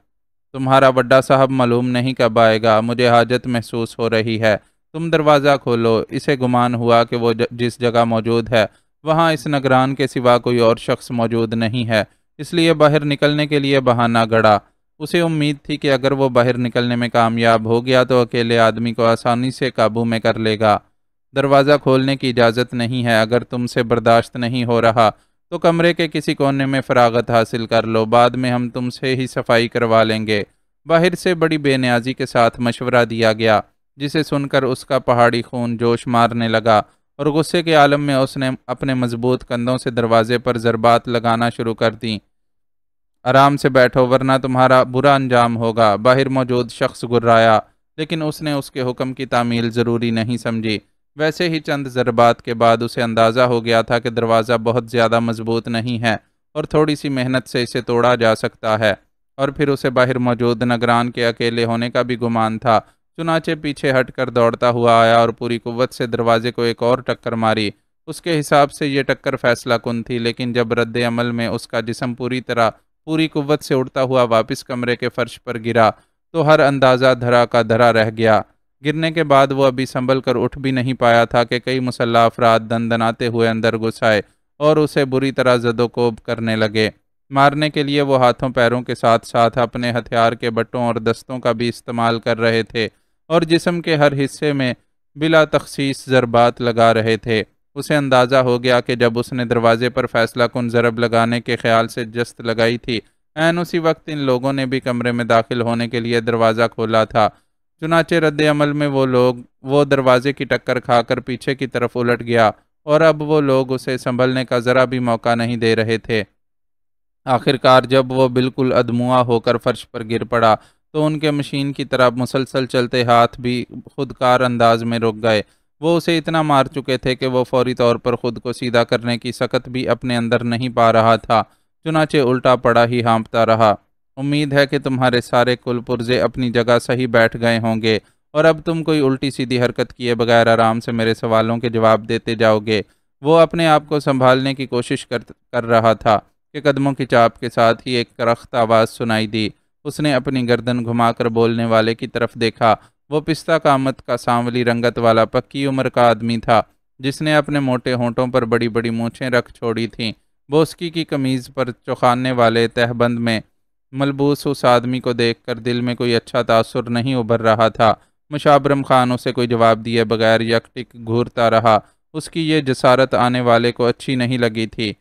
تمہارا وڈا صاحب معلوم نہیں کب آئے گا، مجھے حاجت محسوس ہو رہی ہے، تم دروازہ کھولو۔ اسے گمان ہوا کہ وہ جس جگہ موجود ہے وہاں اس نگران کے سوا کوئی اور شخص موجود نہیں ہے، اس لیے باہر نکلنے کے لیے بہانہ گھڑا۔ اسے امید تھی کہ اگر وہ باہر نکلنے میں کامیاب ہو گیا تو اکیلے آدمی کو آسانی سے قابو میں کر لے گا۔ دروازہ کھولنے کی اجازت نہیں ہے، اگر تم سے برداشت نہیں ہو رہا تو کمرے کے کسی کونے میں فراغت حاصل کر لو، بعد میں ہم تم سے ہی صفائی کروا لیں گے۔ باہر سے بڑی بے نیازی کے ساتھ مشورہ دیا گیا، جسے سن کر اس کا پہاڑی خون جوش مارنے لگا اور غصے کے عالم میں اس نے اپنے مضبوط کندھوں سے دروازے پر ضربات لگانا شروع کر دیں۔ آرام سے بیٹھو ورنہ تمہارا برا انجام ہوگا۔ باہر موجود شخص گرایا، لیکن اس نے اس کے حکم کی تعمیل ضروری نہیں سمجھی۔ ویسے ہی چند ضربات کے بعد اسے اندازہ ہو گیا تھا کہ دروازہ بہت زیادہ مضبوط نہیں ہے اور تھوڑی سی محنت سے اسے توڑا جا سکتا ہے، اور پھر اسے باہر موجود نگران کے اکیلے ہونے کا بھی گمان تھا۔ چنانچہ پیچھے ہٹ کر دوڑتا ہوا آیا اور پوری قوت سے دروازے کو ایک اور ٹکر ماری۔ اس کے حساب سے یہ ٹکر فیصلہ کن تھی، لیکن جب رد عمل میں اس کا جسم پوری قوت سے اڑتا ہوا واپس کمرے کے فرش پر گرا تو ہر اندازہ دھرا کا دھرا رہ گیا۔ گرنے کے بعد وہ ابھی سنبھل کر اٹھ بھی نہیں پایا تھا کہ کئی مسلح افراد دندناتے ہوئے اندر گھس آئے اور اسے بری طرح زد و کوب کرنے لگے۔ مارنے کے لیے وہ ہاتھوں پیروں کے ساتھ ساتھ اپنے ہتھیار کے بٹوں اور دستوں کا بھی استعمال کر رہے تھے اور جسم کے ہر حصے میں بلا تخصیص ضربات لگا رہے تھے۔ اسے اندازہ ہو گیا کہ جب اس نے دروازے پر فیصلہ کن ضرب لگانے کے خیال سے جست لگائی تھی، عین اسی وقت ان لوگوں نے بھی کمرے میں داخل ہونے کے لیے دروازہ کھولا تھا۔ چنانچہ رد عمل میں وہ دروازے کی ٹکر کھا کر پیچھے کی طرف الٹ گیا اور اب وہ لوگ اسے سنبھلنے کا ذرا بھی موقع نہیں دے رہے تھے۔ آخرکار جب وہ بالکل ادموا ہو کر فرش پر گر پڑا تو ان کے مشین کی طرح مسلسل چلتے ہاتھ بھی خودکار انداز میں رک گئے۔ وہ اسے اتنا مار چکے تھے کہ وہ فوری طور پر خود کو سیدھا کرنے کی سکت بھی اپنے اندر نہیں پا رہا تھا، چنانچہ الٹا پڑا ہی ہانپتا رہا۔ امید ہے کہ تمہارے سارے کل پرزے اپنی جگہ صحیح بیٹھ گئے ہوں گے اور اب تم کوئی الٹی سیدھی حرکت کیے بغیر آرام سے میرے سوالوں کے جواب دیتے جاؤ گے۔ وہ اپنے آپ کو سنبھالنے کی کوشش کر رہا تھا کہ قدموں کی چاپ کے ساتھ ہی ایک کرخت آواز سنائی دی۔ اس نے اپنی گردن گھما کر بولنے والے کی طرف دیکھا۔ وہ پستہ قامت کا سانولی رنگت والا پکی عمر کا آدمی تھا، جس نے اپنے موٹے ہونٹوں پر بڑی بڑی مونچھیں رکھ چھوڑی تھیں۔ بوسکی کی قمیض پر چوکھانے والے تہبند میں ملبوس اس آدمی کو دیکھ کر دل میں کوئی اچھا تاثر نہیں ابھر رہا تھا۔ مشابرم خان اسے کوئی جواب دیے بغیر یک ٹک گھورتا رہا۔ اس کی یہ جسارت آنے والے کو اچھی نہیں لگی تھی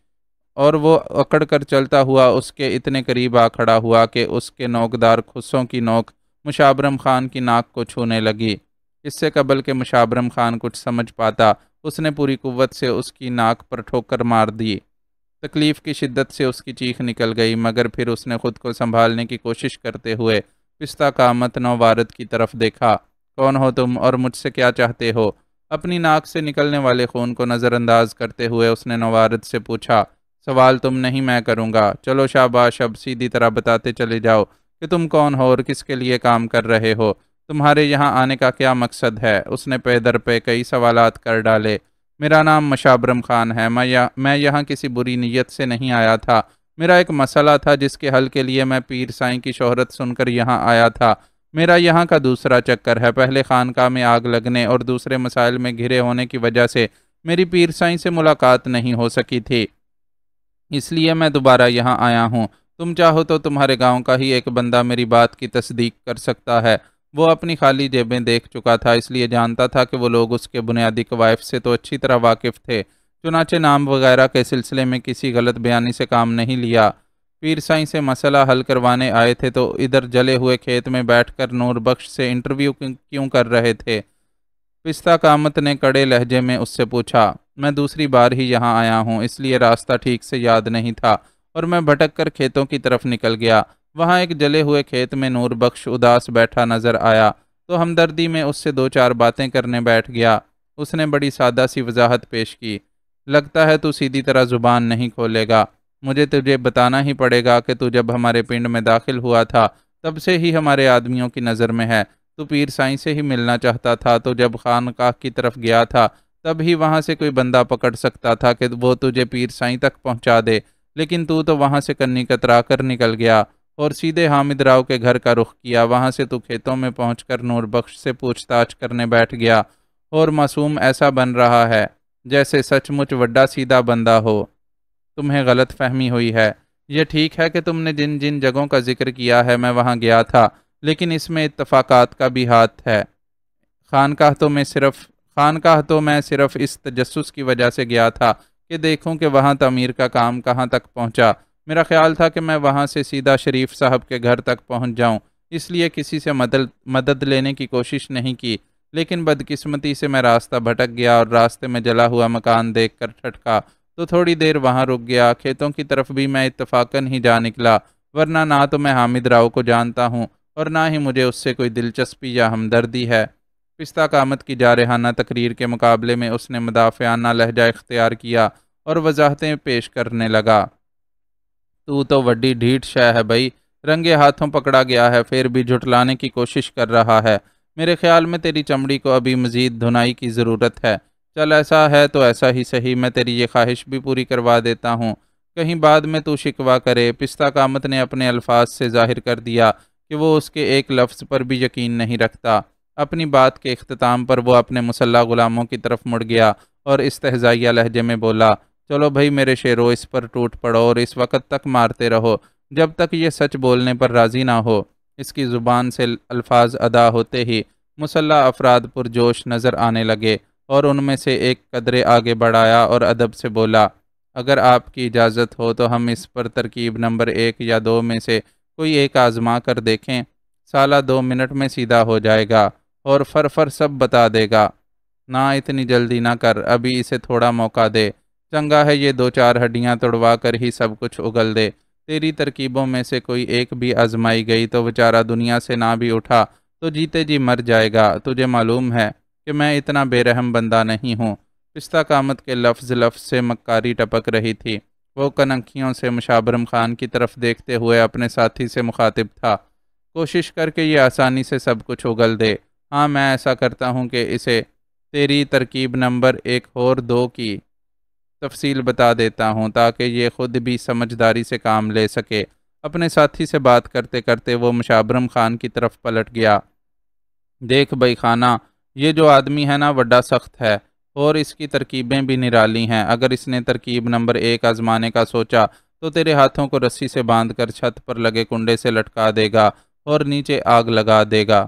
اور وہ اکڑ کر چلتا ہوا اس کے اتنے قریب آ کھڑا ہوا کہ اس کے نوکدار خصوں کی نوک مشابرم خان کی ناک کو چھونے لگی۔ اس سے قبل کہ مشابرم خان کچھ سمجھ پاتا، اس نے پوری قوت سے اس کی ناک پر ٹھوکر مار دی۔ تکلیف کی شدت سے اس کی چیخ نکل گئی، مگر پھر اس نے خود کو سنبھالنے کی کوشش کرتے ہوئے پستہ قامت نووارد کی طرف دیکھا۔ کون ہو تم اور مجھ سے کیا چاہتے ہو؟ اپنی ناک سے نکلنے والے خون کو نظر انداز کرتے ہوئے اس نے نووارد سے پوچھا۔ سوال تم نہیں میں کروں گا، چلو شاباش، اب سیدھی طرح بتاتے چلے جاؤ کہ تم کون ہو اور کس کے لیے کام کر رہے ہو، تمہارے یہاں آنے کا کیا مقصد ہے؟ اس نے پے در پہ کئی سوالات کر ڈالے۔ میرا نام مشابرم خان ہے، میں یہاں کسی بری نیت سے نہیں آیا تھا۔ میرا ایک مسئلہ تھا جس کے حل کے لیے میں پیر سائیں کی شہرت سن کر یہاں آیا تھا۔ میرا یہاں کا دوسرا چکر ہے، پہلے خانقاہ میں آگ لگنے اور دوسرے مسائل میں گھرے ہونے کی وجہ سے میری پیر سائیں سے ملاقات نہیں ہو سکی تھی، اس لیے میں دوبارہ یہاں آیا ہوں۔ تم چاہو تو تمہارے گاؤں کا ہی ایک بندہ میری بات کی تصدیق کر سکتا ہے۔ وہ اپنی خالی جیبیں دیکھ چکا تھا، اس لیے جانتا تھا کہ وہ لوگ اس کے بنیادی قوائف سے تو اچھی طرح واقف تھے، چنانچہ نام وغیرہ کے سلسلے میں کسی غلط بیانی سے کام نہیں لیا۔ پیر سائیں سے مسئلہ حل کروانے آئے تھے تو ادھر جلے ہوئے کھیت میں بیٹھ کر نور بخش سے انٹرویو کیوں کر رہے تھے؟ پستہ قامت نے کڑے لہجے میں اس سے پوچھا۔ میں دوسری بار ہی یہاں آیا ہوں، اس لیے راستہ ٹھیک سے یاد نہیں تھا اور میں بھٹک کر کھیتوں کی طرف نکل گیا۔ وہاں ایک جلے ہوئے کھیت میں نور بخش اداس بیٹھا نظر آیا تو ہمدردی میں اس سے 2 4 باتیں کرنے بیٹھ گیا۔ اس نے بڑی سادہ سی وضاحت پیش کی۔ لگتا ہے تو سیدھی طرح زبان نہیں کھولے گا۔ مجھے تجھے بتانا ہی پڑے گا کہ تو جب ہمارے پنڈ میں داخل ہوا تھا تب سے ہی ہمارے آدمیوں کی نظر میں ہے۔ تو پیر سائیں سے ہی ملنا چاہتا تھا، تو جب خانقاہ کی طرف گیا تھا تب ہی وہاں سے کوئی بندہ پکڑ سکتا تھا کہ وہ تجھے پیر سائیں تک پہنچا دے، لیکن تو وہاں سے کنی کترا کر نکل گیا اور سیدھے حامد راؤ کے گھر کا رخ کیا۔ وہاں سے تو کھیتوں میں پہنچ کر نور بخش سے پوچھ تاچھ کرنے بیٹھ گیا اور معصوم ایسا بن رہا ہے جیسے سچ مچ وڈا سیدھا بندہ ہو۔ تمہیں غلط فہمی ہوئی ہے۔ یہ ٹھیک ہے کہ تم نے جن جن جگہوں کا ذکر کیا ہے میں وہاں گیا تھا، لیکن اس میں اتفاقات کا بھی ہاتھ ہے۔ خانقاہ تو میں صرف اس تجسس کی وجہ سے گیا تھا کہ دیکھوں کہ وہاں تعمیر کا کام کہاں تک پہنچا۔ میرا خیال تھا کہ میں وہاں سے سیدھا شریف صاحب کے گھر تک پہنچ جاؤں، اس لیے کسی سے مدد لینے کی کوشش نہیں کی، لیکن بدقسمتی سے میں راستہ بھٹک گیا اور راستے میں جلا ہوا مکان دیکھ کر ٹھٹکا تو تھوڑی دیر وہاں رک گیا۔ کھیتوں کی طرف بھی میں اتفاقاً ہی جا نکلا، ورنہ نہ تو میں حامد راؤ کو جانتا ہوں اور نہ ہی مجھے اس سے کوئی دلچسپی یا ہمدردی ہے۔ پستہ کامت کی جارحانہ تقریر کے مقابلے میں اس نے مدافعانہ لہجہ اختیار کیا اور وضاحتیں پیش کرنے لگا۔ تو وڈی ڈھیٹ شے ہے بھائی، رنگے ہاتھوں پکڑا گیا ہے، پھر بھی جھٹلانے کی کوشش کر رہا ہے۔ میرے خیال میں تیری چمڑی کو ابھی مزید دھنائی کی ضرورت ہے۔ چل ایسا ہے تو ایسا ہی صحیح، میں تیری یہ خواہش بھی پوری کروا دیتا ہوں، کہیں بعد میں تو شکوہ کرے۔ پستہ کامت نے اپنے الفاظ سے ظاہر کر دیا کہ وہ اس کے ایک لفظ پر بھی یقین نہیں رکھتا۔ اپنی بات کے اختتام پر وہ اپنے مسلح غلاموں کی طرف مڑ گیا اور استہزائیہ لہجے میں بولا، چلو بھائی میرے شیرو، اس پر ٹوٹ پڑو اور اس وقت تک مارتے رہو جب تک یہ سچ بولنے پر راضی نہ ہو۔ اس کی زبان سے الفاظ ادا ہوتے ہی مسلح افراد پرجوش نظر آنے لگے اور ان میں سے ایک قدرے آگے بڑھایا اور ادب سے بولا، اگر آپ کی اجازت ہو تو ہم اس پر ترکیب نمبر 1 یا 2 میں سے کوئی ایک آزما کر دیکھیں۔ سالہ 2 منٹ میں سیدھا ہو جائے گا اور فر سب بتا دے گا۔ نہ اتنی جلدی نہ کر، ابھی اسے تھوڑا موقع دے، چنگا ہے یہ 2 4 ہڈیاں توڑوا کر ہی سب کچھ اگل دے۔ تیری ترکیبوں میں سے کوئی ایک بھی آزمائی گئی تو بیچارہ دنیا سے نہ بھی اٹھا تو جیتے جی مر جائے گا۔ تجھے معلوم ہے کہ میں اتنا بے رحم بندہ نہیں ہوں۔ پستہ کامت کے لفظ سے مکاری ٹپک رہی تھی۔ وہ کنکھیوں سے مشابرم خان کی طرف دیکھتے ہوئے اپنے ساتھی سے مخاطب تھا، کوشش کر کے یہ آسانی سے سب کچھ اگل دے۔ ہاں میں ایسا کرتا ہوں کہ اسے تیری ترکیب نمبر 1 اور 2 کی تفصیل بتا دیتا ہوں تاکہ یہ خود بھی سمجھداری سے کام لے سکے۔ اپنے ساتھی سے بات کرتے کرتے وہ مشابرم خان کی طرف پلٹ گیا۔ دیکھ بھائی خانہ، یہ جو آدمی ہے نا وڈا سخت ہے اور اس کی ترکیبیں بھی نرالی ہیں۔ اگر اس نے ترکیب نمبر 1 آزمانے کا سوچا تو تیرے ہاتھوں کو رسی سے باندھ کر چھت پر لگے کنڈے سے لٹکا دے گا اور نیچے آگ لگا دے گا۔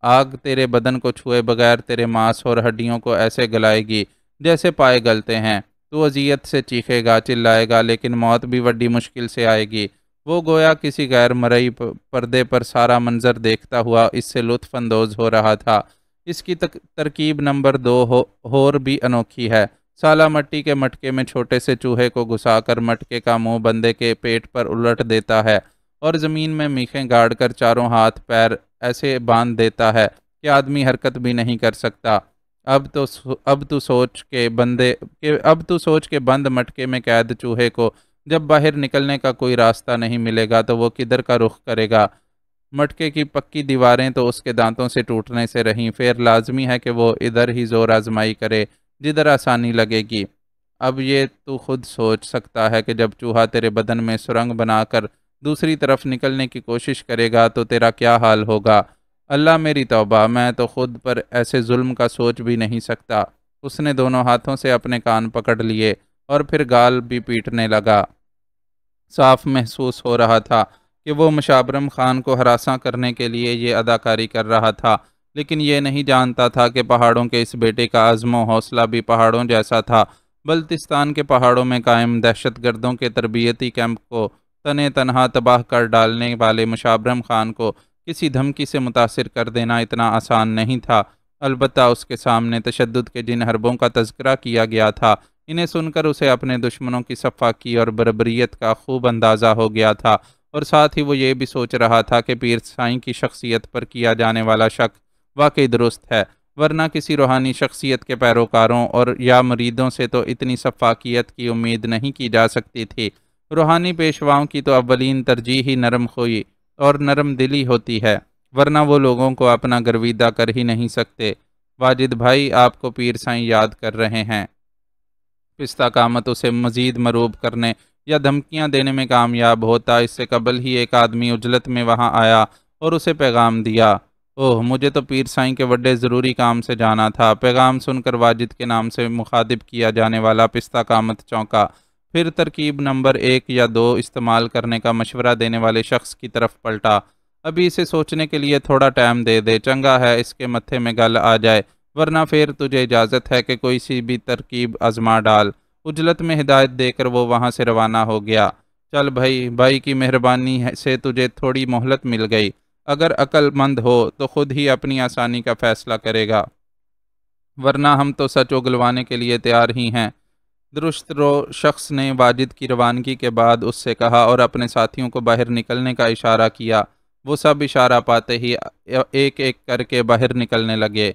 آگ تیرے بدن کو چھوئے بغیر تیرے ماس اور ہڈیوں کو ایسے گلائے گی جیسے پائے گلتے ہیں۔ تو اذیت سے چیخے گا، چلائے گا، لیکن موت بھی بڑی مشکل سے آئے گی۔ وہ گویا کسی غیر مرئی پردے پر سارا منظر دیکھتا ہوا اس سے لطف اندوز ہو رہا تھا۔ اس کی ترکیب نمبر 2 اور بھی انوکھی ہے۔ سالہ مٹی کے مٹکے میں چھوٹے سے چوہے کو گھسا کر مٹکے کا منہ بندے کے پیٹ پر الٹ دیتا ہے اور زمین میں میخیں گاڑ کر چاروں ہاتھ پیر ایسے باندھ دیتا ہے کہ آدمی حرکت بھی نہیں کر سکتا۔ اب تو سوچ کے بند مٹکے میں قید چوہے کو جب باہر نکلنے کا کوئی راستہ نہیں ملے گا تو وہ کدھر کا رخ کرے گا؟ مٹکے کی پکی دیواریں تو اس کے دانتوں سے ٹوٹنے سے رہیں، پھر لازمی ہے کہ وہ ادھر ہی زور آزمائی کرے جدھر آسانی لگے گی۔ اب یہ تو خود سوچ سکتا ہے کہ جب چوہا تیرے بدن میں سرنگ بنا کر دوسری طرف نکلنے کی کوشش کرے گا تو تیرا کیا حال ہوگا۔ اللہ میری توبہ، میں تو خود پر ایسے ظلم کا سوچ بھی نہیں سکتا۔ اس نے دونوں ہاتھوں سے اپنے کان پکڑ لیے اور پھر گال بھی پیٹنے لگا۔ صاف محسوس ہو رہا تھا کہ وہ مشابرم خان کو ہراساں کرنے کے لیے یہ اداکاری کر رہا تھا، لیکن یہ نہیں جانتا تھا کہ پہاڑوں کے اس بیٹے کا عزم و حوصلہ بھی پہاڑوں جیسا تھا۔ بلتستان کے پہاڑوں میں قائم دہشت گردوں کے تربیتی کیمپ کو تنے تنہا تباہ کر ڈالنے والے مشابرم خان کو کسی دھمکی سے متاثر کر دینا اتنا آسان نہیں تھا۔ البتہ اس کے سامنے تشدد کے جن حربوں کا تذکرہ کیا گیا تھا، انہیں سن کر اسے اپنے دشمنوں کی صفاقی اور بربریت کا خوب اندازہ ہو گیا تھا اور ساتھ ہی وہ یہ بھی سوچ رہا تھا کہ پیر سائیں کی شخصیت پر کیا جانے والا شک واقعی درست ہے، ورنہ کسی روحانی شخصیت کے پیروکاروں اور یا مریدوں سے تو اتنی شفافیت کی امید نہیں کی جا سکتی تھی۔ روحانی پیشواؤں کی تو اولین ترجیح ہی نرم خوئی اور نرم دلی ہوتی ہے، ورنہ وہ لوگوں کو اپنا گرویدہ کر ہی نہیں سکتے۔ واجد بھائی آپ کو پیر سائیں یاد کر رہے ہیں۔ پستہ کامت اسے مزید مروب کرنے یا دھمکیاں دینے میں کامیاب ہوتا، اس سے قبل ہی ایک آدمی عجلت میں وہاں آیا اور اسے پیغام دیا۔ اوہ، مجھے تو پیر سائیں کے بڑے ضروری کام سے جانا تھا۔ پیغام سن کر واجد کے نام سے مخاطب کیا جانے والا پستہ کامت چونکا، پھر ترکیب نمبر 1 یا 2 استعمال کرنے کا مشورہ دینے والے شخص کی طرف پلٹا۔ ابھی اسے سوچنے کے لیے تھوڑا ٹائم دے دے، چنگا ہے اس کے متھے میں گل آ جائے، ورنہ پھر تجھے اجازت ہے کہ کوئی سی بھی ترکیب آزما ڈال۔ اجلت میں ہدایت دے کر وہ وہاں سے روانہ ہو گیا۔ چل بھائی کی مہربانی سے تجھے تھوڑی مہلت مل گئی، اگر عقل مند ہو تو خود ہی اپنی آسانی کا فیصلہ کرے گا، ورنہ ہم تو سچ اگلوانے کے لیے تیار ہی ہیں۔ درست رو شخص نے واجد کی روانگی کے بعد اس سے کہا اور اپنے ساتھیوں کو باہر نکلنے کا اشارہ کیا۔ وہ سب اشارہ پاتے ہی ایک ایک کر کے باہر نکلنے لگے۔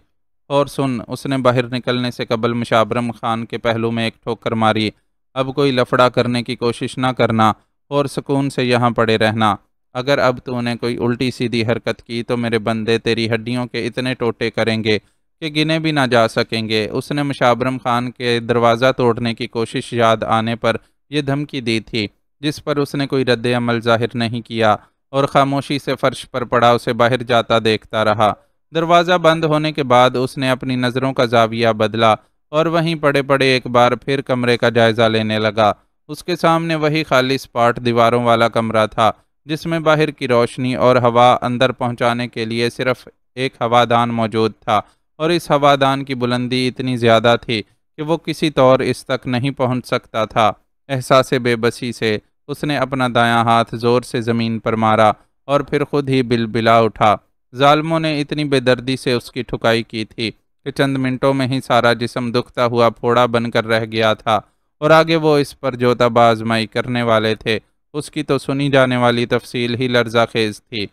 اور سن، اس نے باہر نکلنے سے قبل مشابرم خان کے پہلو میں ایک ٹھوکر ماری، اب کوئی لفڑا کرنے کی کوشش نہ کرنا اور سکون سے یہاں پڑے رہنا۔ اگر اب تو نے کوئی الٹی سیدھی حرکت کی تو میرے بندے تیری ہڈیوں کے اتنے ٹوٹے کریں گے کہ گنے بھی نہ جا سکیں گے۔ اس نے مشابرم خان کے دروازہ توڑنے کی کوشش یاد آنے پر یہ دھمکی دی تھی، جس پر اس نے کوئی رد عمل ظاہر نہیں کیا اور خاموشی سے فرش پر پڑا اسے باہر جاتا دیکھتا رہا۔ دروازہ بند ہونے کے بعد اس نے اپنی نظروں کا زاویہ بدلا اور وہیں پڑے پڑے ایک بار پھر کمرے کا جائزہ لینے لگا۔ اس کے سامنے وہی خالی سپاٹ دیواروں والا کمرہ تھا، جس میں باہر کی روشنی اور ہوا اندر پہنچانے کے لیے صرف ایک ہوادان موجود تھا، اور اس ہوادان کی بلندی اتنی زیادہ تھی کہ وہ کسی طور اس تک نہیں پہنچ سکتا تھا۔ احساس بے بسی سے اس نے اپنا دایاں ہاتھ زور سے زمین پر مارا اور پھر خود ہی بلبلا اٹھا۔ ظالموں نے اتنی بے دردی سے اس کی ٹھکائی کی تھی کہ چند منٹوں میں ہی سارا جسم دکھتا ہوا پھوڑا بن کر رہ گیا تھا، اور آگے وہ اس پر جو تباہ آزمائی کرنے والے تھے اس کی تو سنی جانے والی تفصیل ہی لرزہ خیز تھی۔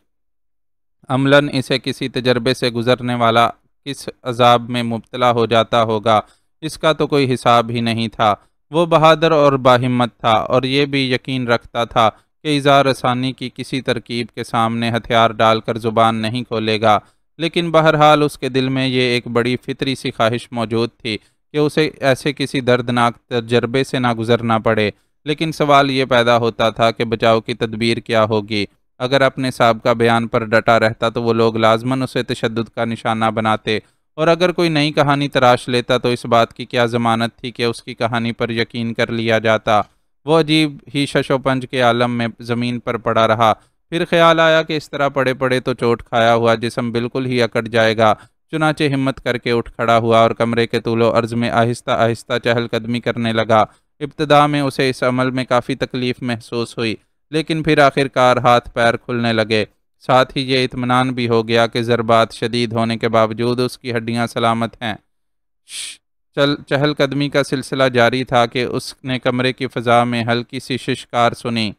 عملاً اسے کسی تجربے سے گزرنے والا کس عذاب میں مبتلا ہو جاتا ہوگا، اس کا تو کوئی حساب ہی نہیں تھا۔ وہ بہادر اور باہمت تھا اور یہ بھی یقین رکھتا تھا کہ ایذا رسانی کی کسی ترکیب کے سامنے ہتھیار ڈال کر زبان نہیں کھولے گا، لیکن بہرحال اس کے دل میں یہ ایک بڑی فطری سی خواہش موجود تھی کہ اسے ایسے کسی دردناک تجربے سے نہ گزرنا پڑے۔ لیکن سوال یہ پیدا ہوتا تھا کہ بچاؤ کی تدبیر کیا ہوگی۔ اگر اپنے سابقہ بیان پر ڈٹا رہتا تو وہ لوگ لازماً اسے تشدد کا نشانہ بناتے، اور اگر کوئی نئی کہانی تراش لیتا تو اس بات کی کیا ضمانت تھی کہ اس کی کہانی پر یقین کر لیا جاتا۔ وہ عجیب ہی شش و پنج کے عالم میں زمین پر پڑا رہا۔ پھر خیال آیا کہ اس طرح پڑے پڑے تو چوٹ کھایا ہوا جسم بالکل ہی اکڑ جائے گا۔ چنانچہ ہمت کر کے اٹھ کھڑا ہوا اور کمرے کے طول و عرض میں آہستہ آہستہ چہل قدمی کرنے لگا۔ ابتدا میں اسے اس عمل میں کافی تکلیف محسوس ہوئی، لیکن پھر آخر کار ہاتھ پیر کھلنے لگے۔ ساتھ ہی یہ اطمینان بھی ہو گیا کہ ضربات شدید ہونے کے باوجود اس کی ہڈیاں سلامت ہیں۔ چہل قدمی کا سلسلہ جاری تھا کہ اس نے کمرے کی فضا میں ہلکی سی ششکار سنی۔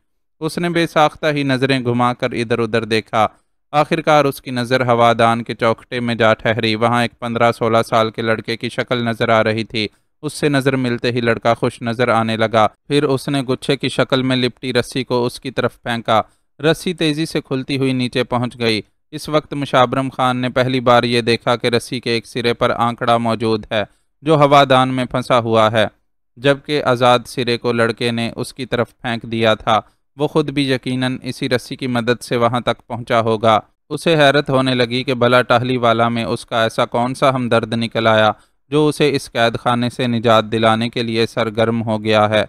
اس نے بے ساختہ ہی نظریں گھما کر ادھر ادھر دیکھا۔ آخر کار اس کی نظر ہوادان کے چوکھٹے میں جا ٹھہری۔ وہاں ایک 15-16 سال کے لڑکے کی شکل نظر آ رہی تھی۔ اس سے نظر ملتے ہی لڑکا خوش نظر آنے لگا۔ پھر اس نے گچھے کی شکل میں لپٹی رسی کو اس کی طرف پھینکا۔ رسی تیزی سے کھلتی ہوئی نیچے پہنچ گئی۔ اس وقت مشابرم خان نے پہلی بار یہ دیکھا کہ رسی کے ایک سرے پر آنکڑا موجود ہے جو ہوادان میں پھنسا ہوا ہے، جبکہ آزاد سرے کو لڑکے نے اس کی طرف پھینک دیا تھا۔ وہ خود بھی یقیناً اسی رسی کی مدد سے وہاں تک پہنچا ہوگا۔ اسے حیرت ہونے لگی کہ بھلا ٹہلی والا میں اس کا ایسا کون سا ہمدرد نکل آیا جو اسے اس قید خانے سے نجات دلانے کے لیے سرگرم ہو گیا ہے۔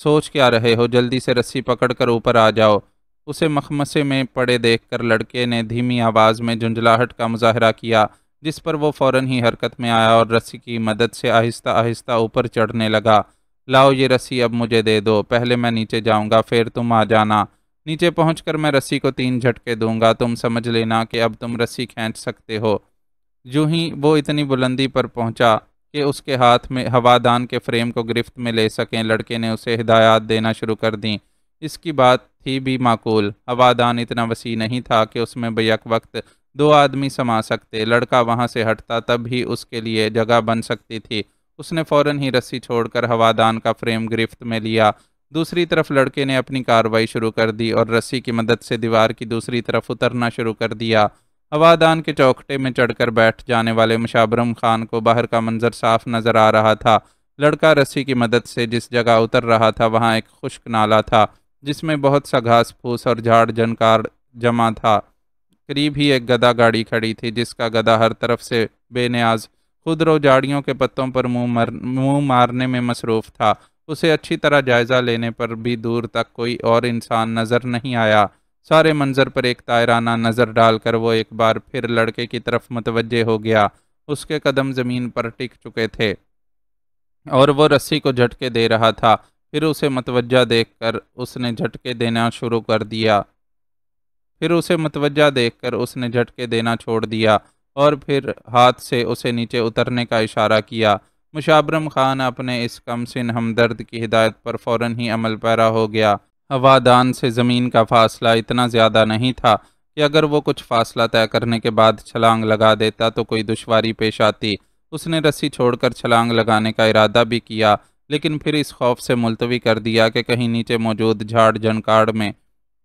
سوچ کیا رہے ہو، جلدی سے رسی پکڑ کر اوپر آ جاؤ۔ اسے مخمصے میں پڑے دیکھ کر لڑکے نے دھیمی آواز میں جھنجھلاہٹ کا مظاہرہ کیا، جس پر وہ فوراً ہی حرکت میں آیا اور رسی کی مدد سے آہستہ آہستہ اوپر چڑھنے لگا۔ لاؤ یہ رسی اب مجھے دے دو، پہلے میں نیچے جاؤں گا پھر تم آ جانا۔ نیچے پہنچ کر میں رسی کو 3 جھٹکے دوں گا، تم سمجھ لینا کہ اب تم رسی کھینچ سکتے ہو۔ یوں ہی وہ اتنی بلندی پر پہنچا کہ اس کے ہاتھ میں ہوادان کے فریم کو گرفت میں لے سکیں۔ لڑکے نے اسے ہدایات دینا شروع کر دیں۔ اس کی بات تھی بھی معقول۔ ہوادان اتنا وسیع نہیں تھا کہ اس میں بیک وقت 2 آدمی سما سکتے۔ لڑکا وہاں سے ہٹتا تب ہی اس کے لیے جگہ بن سکتی تھی۔ اس نے فوراً ہی رسی چھوڑ کر ہوادان کا فریم گرفت میں لیا۔ دوسری طرف لڑکے نے اپنی کارروائی شروع کر دی اور رسی کی مدد سے دیوار کی دوسری طرف اترنا شروع کر دیا۔ ہوادان کے چوکھٹے میں چڑھ کر بیٹھ جانے والے مشابرم خان کو باہر کا منظر صاف نظر آ رہا تھا۔ لڑکا رسی کی مدد سے جس جگہ اتر رہا تھا وہاں ایک خشک نالا تھا جس میں بہت سا گھاس پھوس اور جھاڑ جنکار جمع تھا۔ قریب ہی ایک گدھا گاڑی کھڑی تھی جس کا گدھا ہر طرف سے بے نیاز خضر و جھاڑیوں کے پتوں پر منہ مارنے میں مصروف تھا۔ اسے اچھی طرح جائزہ لینے پر بھی دور تک کوئی اور انسان نظر نہیں آیا۔ سارے منظر پر ایک طائرانہ نظر ڈال کر وہ ایک بار پھر لڑکے کی طرف متوجہ ہو گیا۔ اس کے قدم زمین پر ٹک چکے تھے اور وہ رسی کو جھٹکے دے رہا تھا۔ پھر اسے متوجہ دیکھ کر اس نے جھٹکے دینا چھوڑ دیا اور پھر ہاتھ سے اسے نیچے اترنے کا اشارہ کیا۔ مشابرم خان اپنے اس کم سن ہمدرد کی ہدایت پر فوراً ہی عمل پیرا ہو گیا۔ ہوادان سے زمین کا فاصلہ اتنا زیادہ نہیں تھا کہ اگر وہ کچھ فاصلہ طے کرنے کے بعد چھلانگ لگا دیتا تو کوئی دشواری پیش آتی۔ اس نے رسی چھوڑ کر چھلانگ لگانے کا ارادہ بھی کیا لیکن پھر اس خوف سے ملتوی کر دیا کہ کہیں نیچے موجود جھاڑ جھنکاڑ میں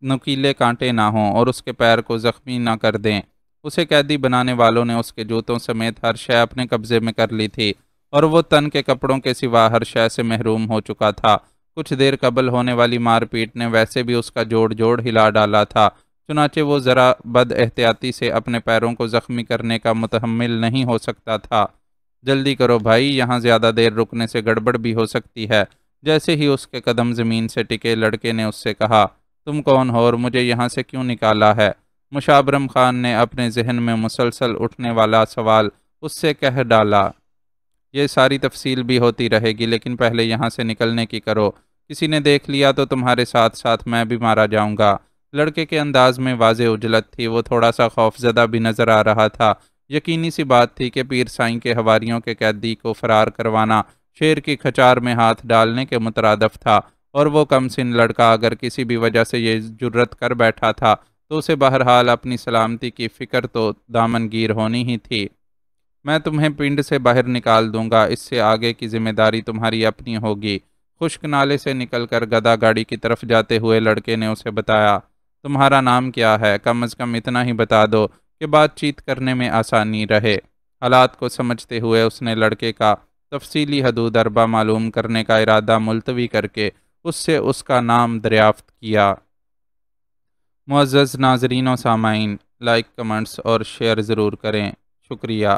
نوکیلے کانٹے نہ ہوں اور اس کے پیر کو زخمی نہ کر دیں۔ اسے قیدی بنانے والوں نے اس کے جوتوں سمیت ہر شے اپنے قبضے میں کر لی تھی اور وہ تن کے کپڑوں کے سوا ہر شے سے محروم ہو چکا تھا۔ کچھ دیر قبل ہونے والی مار پیٹ نے ویسے بھی اس کا جوڑ ہلا ڈالا تھا، چنانچہ وہ ذرا بد احتیاطی سے اپنے پیروں کو زخمی کرنے کا متحمل نہیں ہو سکتا تھا۔ جلدی کرو بھائی، یہاں زیادہ دیر رکنے سے گڑبڑ بھی ہو سکتی ہے۔ جیسے ہی اس کے قدم زمین سے ٹکے لڑکے نے اس سے کہا، تم کون ہو اور مجھے یہاں سے کیوں نکالا ہے؟ مشابرم خان نے اپنے ذہن میں مسلسل اٹھنے والا سوال اس سے کہہ ڈالا، یہ ساری تفصیل بھی ہوتی رہے گی لیکن پہلے یہاں سے نکلنے کی کرو، کسی نے دیکھ لیا تو تمہارے ساتھ ساتھ میں بھی مارا جاؤں گا۔ لڑکے کے انداز میں واضح عجلت تھی، وہ تھوڑا سا خوف زدہ بھی نظر آ رہا تھا۔ یقینی سی بات تھی کہ پیر سائیں کے حواریوں کے قیدی کو فرار کروانا شیر کی کھچار میں ہاتھ ڈالنے کے مترادف تھا، اور وہ کم سن لڑکا اگر کسی بھی وجہ سے یہ جرت کر بیٹھا تھا تو اسے بہرحال اپنی سلامتی کی فکر تو دامنگیر ہونی ہی تھی۔ میں تمہیں پنڈ سے باہر نکال دوں گا، اس سے آگے کی ذمہ داری تمہاری اپنی ہوگی۔ خشک نالے سے نکل کر گدھا گاڑی کی طرف جاتے ہوئے لڑکے نے اسے بتایا، تمہارا نام کیا ہے؟ کم از کم اتنا ہی بتا دو کہ بات چیت کرنے میں آسانی رہے۔ حالات کو سمجھتے ہوئے اس نے لڑکے کا تفصیلی حدود اربہ معلوم کرنے کا ارادہ ملتوی کر کے اس سے اس کا نام دریافت کیا۔ معزز ناظرین و سامعین، لائک، کمنٹس اور شیئر ضرور کریں، شکریہ۔